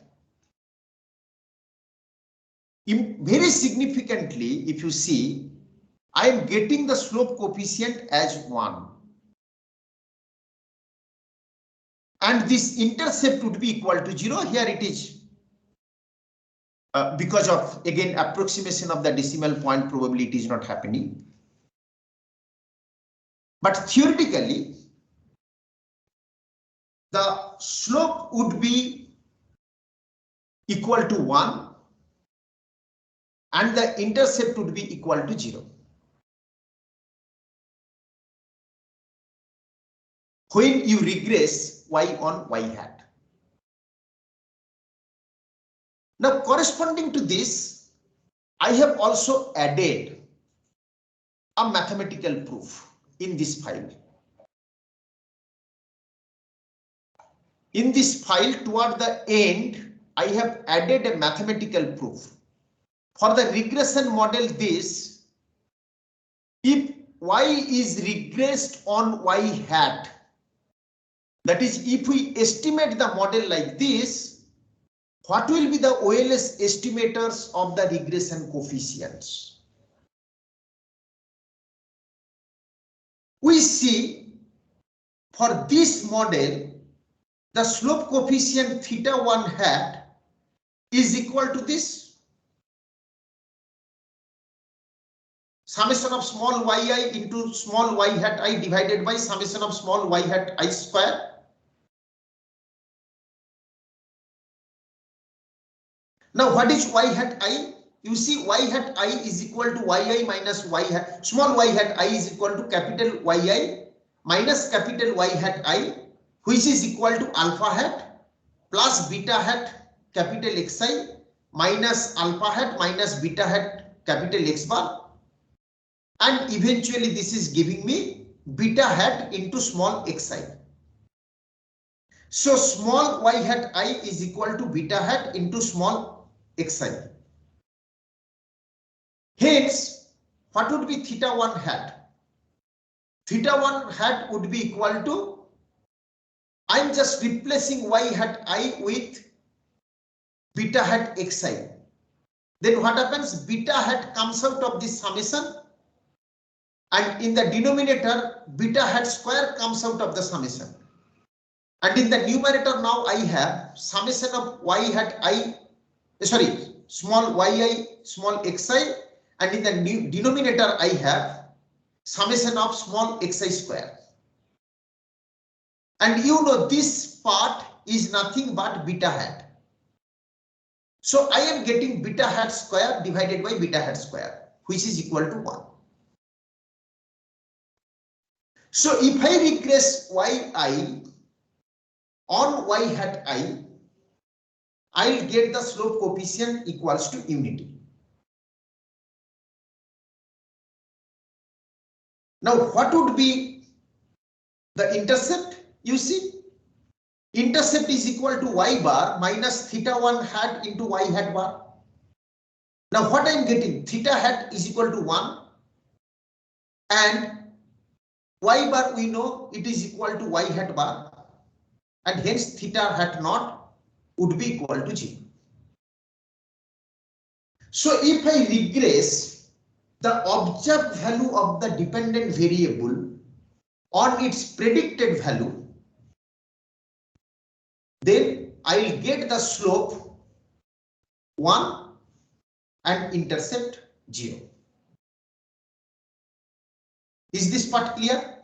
very significantly, if you see, I am getting the slope coefficient as 1. And this intercept would be equal to 0. Here it is. Because of, again, approximation of the decimal point, probably it is not happening. But theoretically, the slope would be equal to 1 and the intercept would be equal to 0. When you regress y on y hat. Now, corresponding to this, I have also added a mathematical proof in this file. In this file, toward the end, I have added a mathematical proof. For the regression model, this, if y is regressed on y hat, that is, if we estimate the model like this, what will be the OLS estimators of the regression coefficients? We see for this model, the slope coefficient theta 1 hat is equal to this summation of small yi into small y hat I divided by summation of small y hat I square. Now, what is y hat I? You see, y hat I is equal to yi minus y hat, small y hat I is equal to capital yi minus capital Y hat I, which is equal to alpha hat plus beta hat capital Xi minus alpha hat minus beta hat capital X bar. And eventually this is giving me beta hat into small xi. So small y hat I is equal to beta hat into small xi. Hence, what would be theta 1 hat? Theta 1 hat would be equal to, I'm just replacing y hat I with beta hat xi. Then what happens? Beta hat comes out of this summation, and in the denominator, beta hat square comes out of the summation. And in the numerator now I have summation of y hat I, sorry, small yi, small xi, and in the denominator I have summation of small xi square. And you know this part is nothing but beta hat. So I am getting beta hat square divided by beta hat square, which is equal to 1. So if I regress yi on y hat I, I'll get the slope coefficient equals to unity. Now, what would be the intercept? You see, intercept is equal to y bar minus theta 1 hat into y hat bar. Now, what I'm getting? Theta hat is equal to 1 and y bar we know it is equal to y hat bar, and hence theta hat naught would be equal to 0. So if I regress the observed value of the dependent variable on its predicted value, then I'll get the slope 1 and intercept 0. Is this part clear?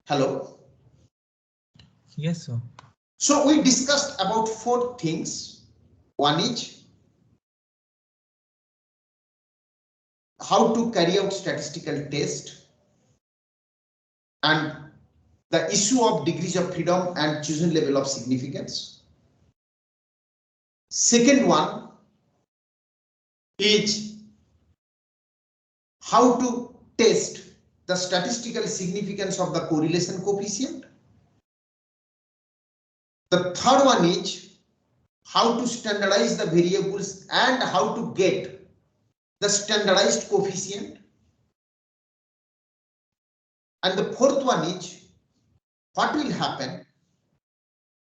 Hello? Yes, sir. So we discussed about 4 things. One is how to carry out statistical test and the issue of degrees of freedom and chosen level of significance. Second one is how to test the statistical significance of the correlation coefficient. The third one is how to standardize the variables and how to get the standardized coefficient. And the fourth one is what will happen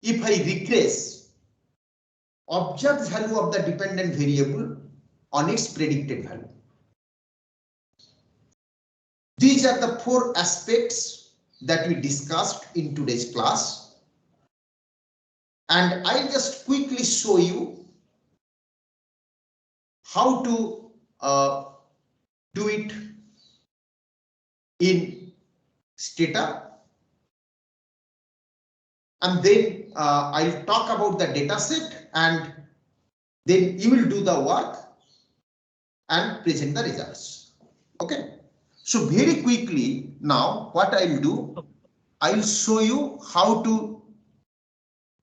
if I regress observed value of the dependent variable on its predicted value. These are the 4 aspects that we discussed in today's class. And I'll just quickly show you how to do it in Stata. And then I'll talk about the data set and then you will do the work and present the results. Okay. So very quickly now what I'll do, I'll show you how to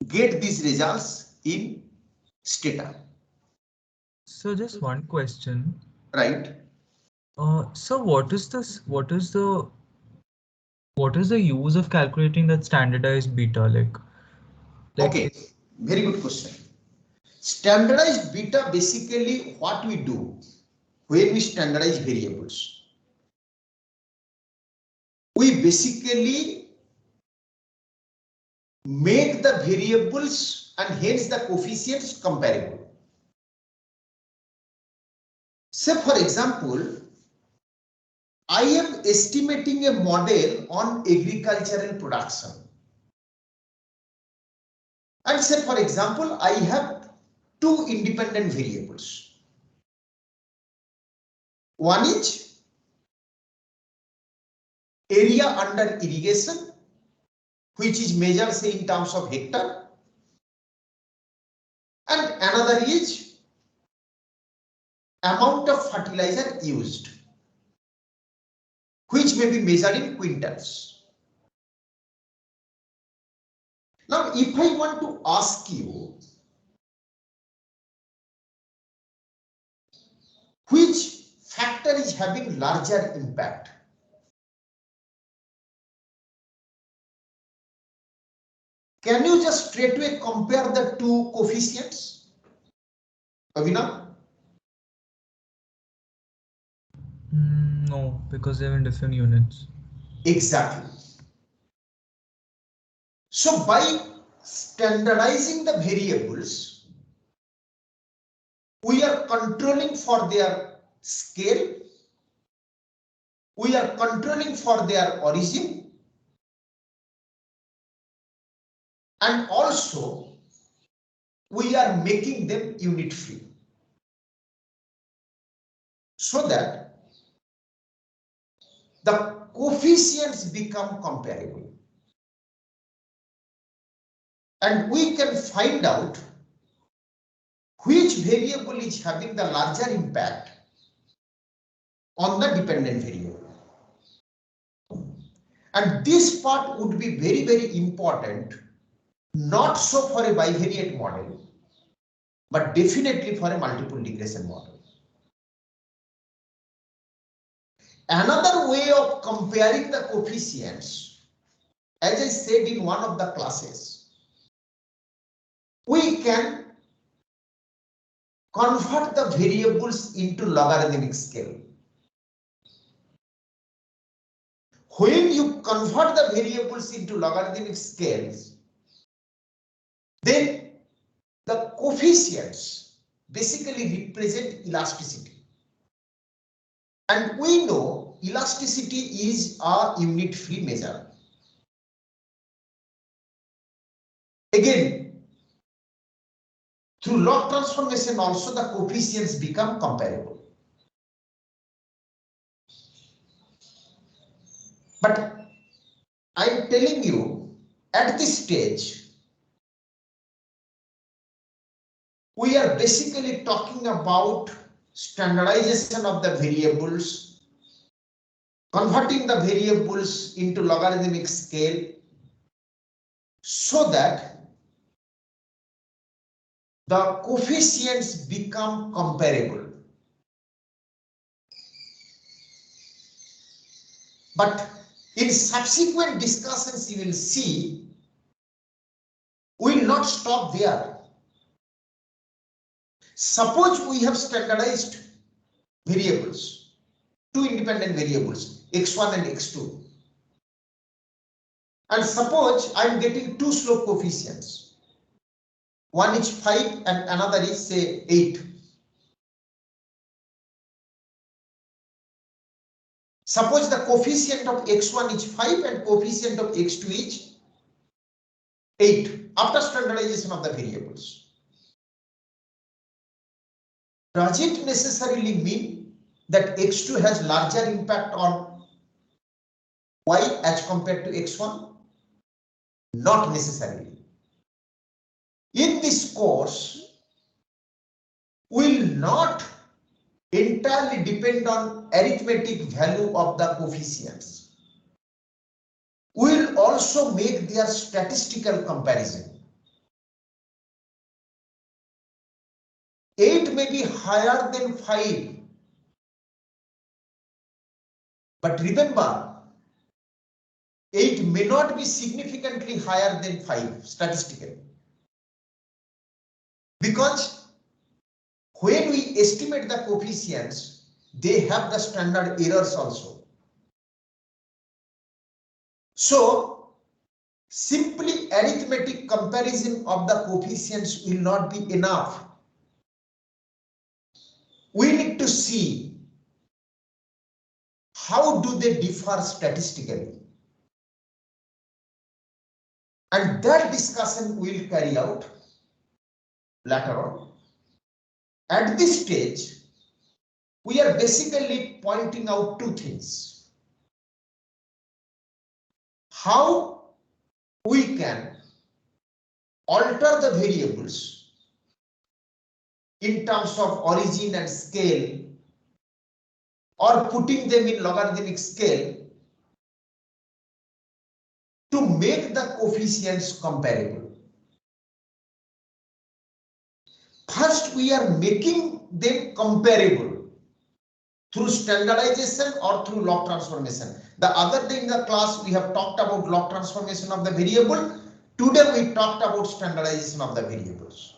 get these results in Stata. So just one question. Right. So what is this? What is the use of calculating that standardized beta? Like Okay, very good question. Standardized beta, basically what we do when we standardize variables, we basically make the variables and hence the coefficients comparable. Say for example, I am estimating a model on agricultural production. And say for example, I have 2 independent variables. One is area under irrigation, which is measured say in terms of hectare, and another is amount of fertilizer used, which may be measured in quintals. Now, if I want to ask you which factor is having larger impact, can you just straightway compare the 2 coefficients? Avina? No, because they're in different units. Exactly. So by standardizing the variables, we are controlling for their scale, we are controlling for their origin, and also we are making them unit free so that the coefficients become comparable. And we can find out which variable is having the larger impact on the dependent variable. And this part would be very, very important, not so for a bivariate model, but definitely for a multiple regression model. Another way of comparing the coefficients, as I said in one of the classes, we can convert the variables into logarithmic scale. When you convert the variables into logarithmic scales, then the coefficients basically represent elasticity. And we know elasticity is a unit free measure. Again, through log transformation also the coefficients become comparable. But I'm telling you, at this stage, we are basically talking about standardization of the variables, converting the variables into logarithmic scale so that the coefficients become comparable. But in subsequent discussions, you will see we will not stop there. Suppose we have standardized variables, two independent variables, x1 and x2. And suppose I am getting two slope coefficients. One is 5 and another is say 8. Suppose the coefficient of x1 is 5 and coefficient of x2 is 8 after standardization of the variables. Does it necessarily mean that x2 has larger impact on y as compared to x1? Not necessarily. In this course, we will not entirely depend on arithmetic value of the coefficients. We will also make their statistical comparison. 8 may be higher than 5. But remember, 8 may not be significantly higher than 5 statistically. Because when we estimate the coefficients, they have the standard errors also. So, simply arithmetic comparison of the coefficients will not be enough. We need to see how do they differ statistically. And that discussion we will carry out later on. At this stage, we are basically pointing out two things. How we can alter the variables in terms of origin and scale or putting them in logarithmic scale to make the coefficients comparable. First, we are making them comparable through standardization or through log transformation. The other day in the class, we have talked about log transformation of the variable. Today, we talked about standardization of the variables.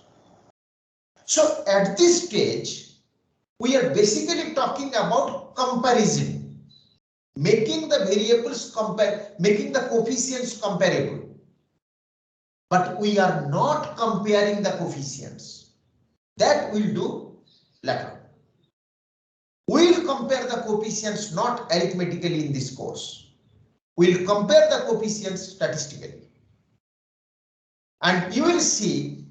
So at this stage, we are basically talking about comparison, making the variables making the coefficients comparable. But we are not comparing the coefficients. That we'll do later. We'll compare the coefficients not arithmetically in this course. We'll compare the coefficients statistically. And you will see,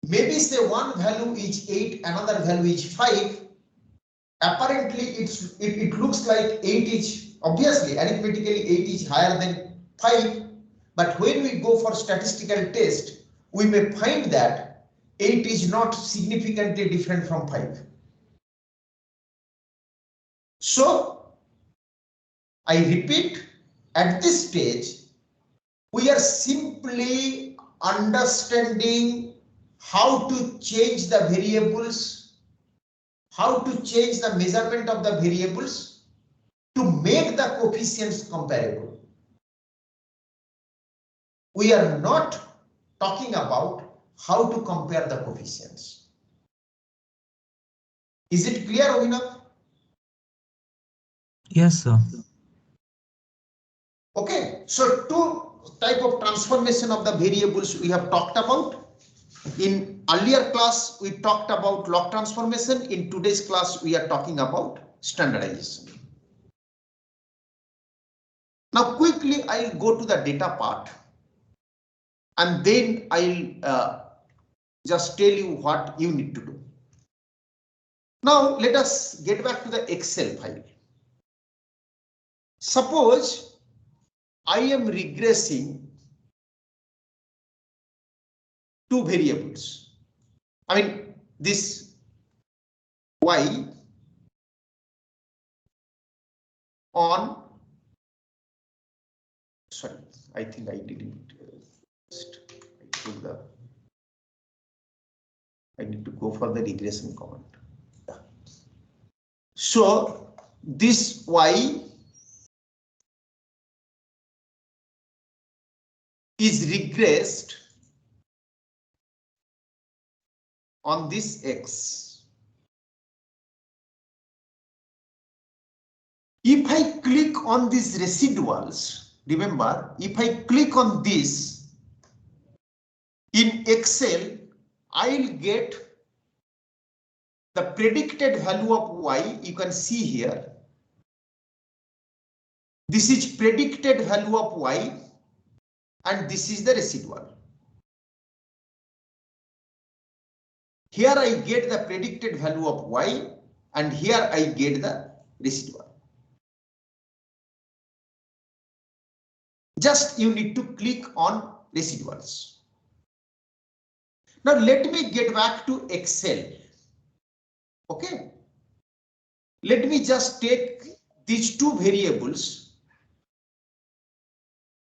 maybe say one value is 8, another value is 5. Apparently, it looks like 8 is, obviously, arithmetically 8 is higher than 5. But when we go for statistical test, we may find that 8 is not significantly different from 5. So, I repeat, at this stage, we are simply understanding how to change the variables, how to change the measurement of the variables to make the coefficients comparable. We are not talking about how to compare the coefficients. Is it clear, Abhinav? Yes, sir. Okay, so two type of transformation of the variables we have talked about. In earlier class, we talked about log transformation. In today's class, we are talking about standardization. Now, quickly, I'll go to the data part, and then I'll just tell you what you need to do. Now, let us get back to the Excel file. Suppose I am regressing two variables. I mean, this y on, sorry, I think I didn't, I need to go for the regression command. So this y is regressed on this x. If I click on these residuals, remember, if I click on this in Excel, I'll get the predicted value of y. You can see here. This is predicted value of y, and this is the residual. Here I get the predicted value of y, and here I get the residual. Just you need to click on residuals. Now let me get back to Excel. Okay. Let me just take these two variables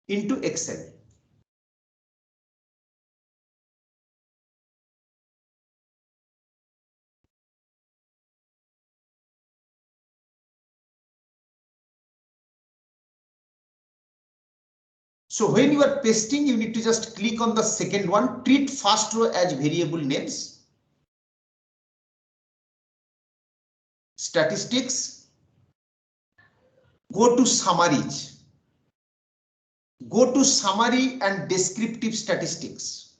into Excel. So when you are pasting, you need to just click on the second one, treat first row as variable names, statistics, go to summaries, go to summary and descriptive statistics,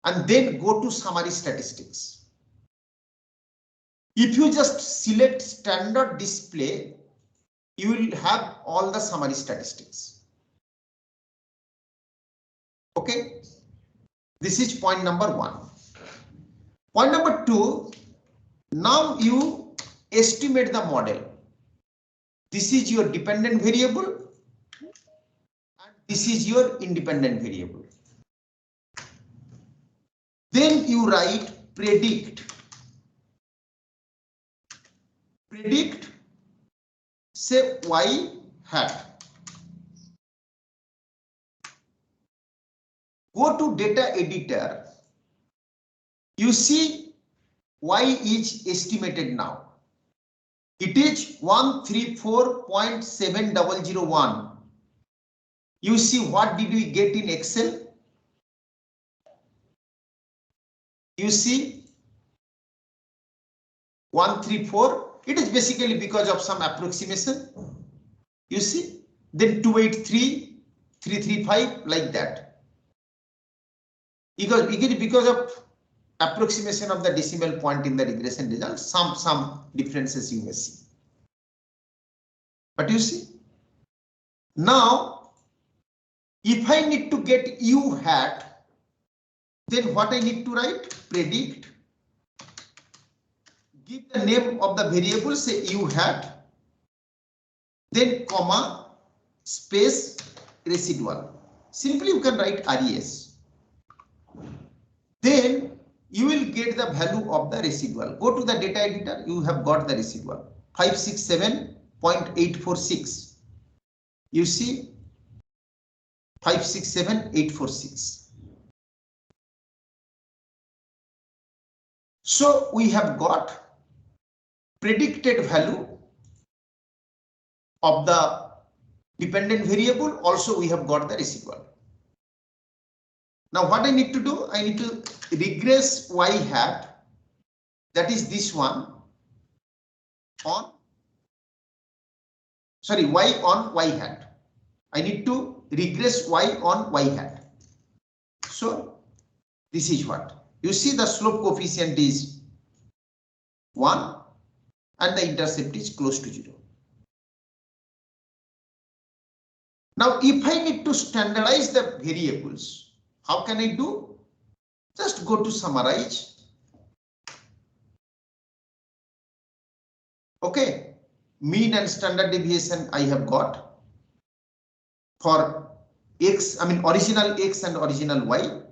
and then go to summary statistics. If you just select standard display, you will have all the summary statistics. Okay, this is point number one. Point number two, now you estimate the model. This is your dependent variable and this is your independent variable. Then you write predict. Predict, say y hat. Go to data editor. You see y is estimated now. It is 134.7001. You see what did we get in Excel? You see 134. It is basically because of some approximation. You see, then 283, 335 like that. Because of approximation of the decimal point in the regression result, some differences you may see. But you see, now if I need to get u hat, then what I need to write? Predict. Give the name of the variable, say u hat, then comma, space, residual. Simply you can write res. Then you will get the value of the residual. Go to the data editor, you have got the residual 567.846. You see 567.846. So we have got predicted value of the dependent variable. Also we have got the residual. Now what I need to do, I need to regress y hat, that is this one, on, sorry, y on y hat. I need to regress y on y hat. So this is what you see, the slope coefficient is 1 and the intercept is close to 0. Now if I need to standardize the variables, how can I do? Just go to summarize. Okay. mean and standard deviation I have got for x, I mean original x and original y.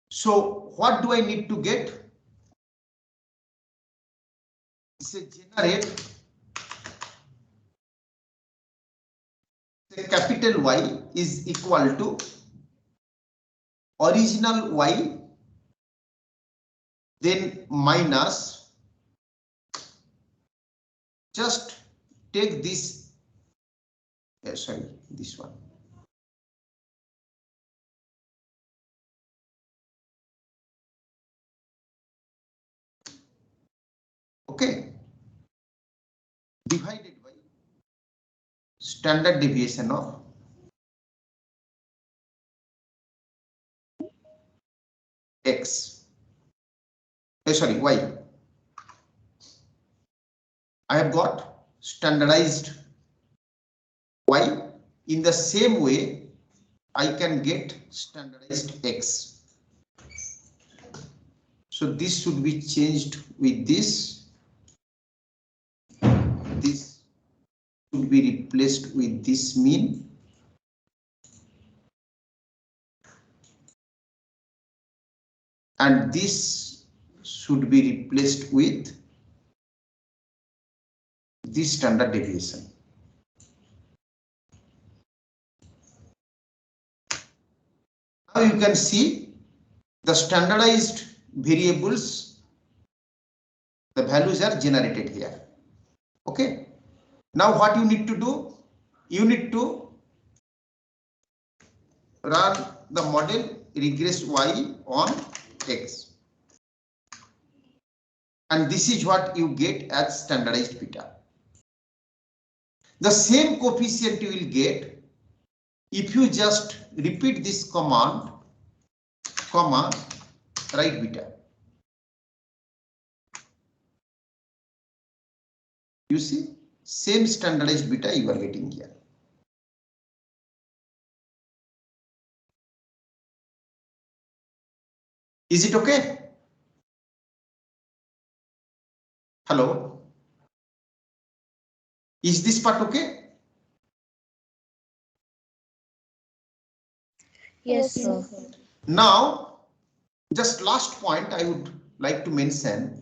So what do I need to get? Say generate the capital Y is equal to original Y, then minus, just take this, sorry, this one. Okay, divided by standard deviation of x, sorry, y. I have got standardized y. In the same way, I can get standardized x. So this should be changed with this. This should be replaced with this mean. And this should be replaced with this standard deviation. Now you can see the standardized variables, the values are generated here. Okay. Now what you need to do? You need to run the model regress y on x. And this is what you get as standardized beta. The same coefficient you will get if you just repeat this command, comma, write beta. You see, same standardized beta you are getting here. Is it okay? Hello? Is this part okay? Yes, sir. Now, just last point I would like to mention,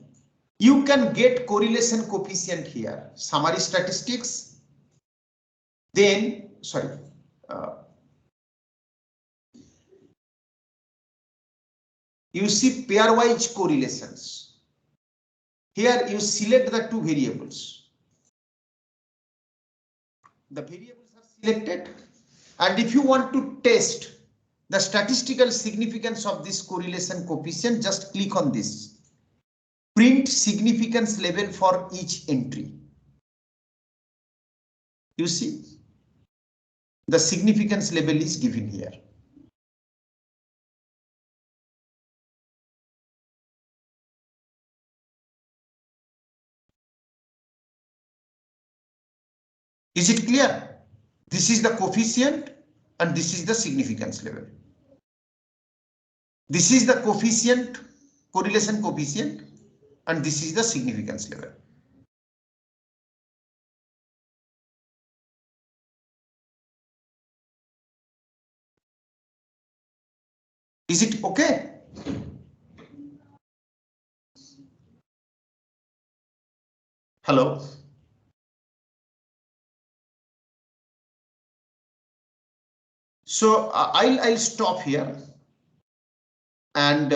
you can get correlation coefficient here, summary statistics, then, sorry, you see pairwise correlations. Here you select the two variables. The variables are selected, and if you want to test the statistical significance of this correlation coefficient, just click on this. Print significance level for each entry. You see, the significance level is given here. Is it clear? This is the coefficient and this is the significance level. This is the coefficient, correlation coefficient, and this is the significance level. Is it okay? Hello? So I'll stop here, and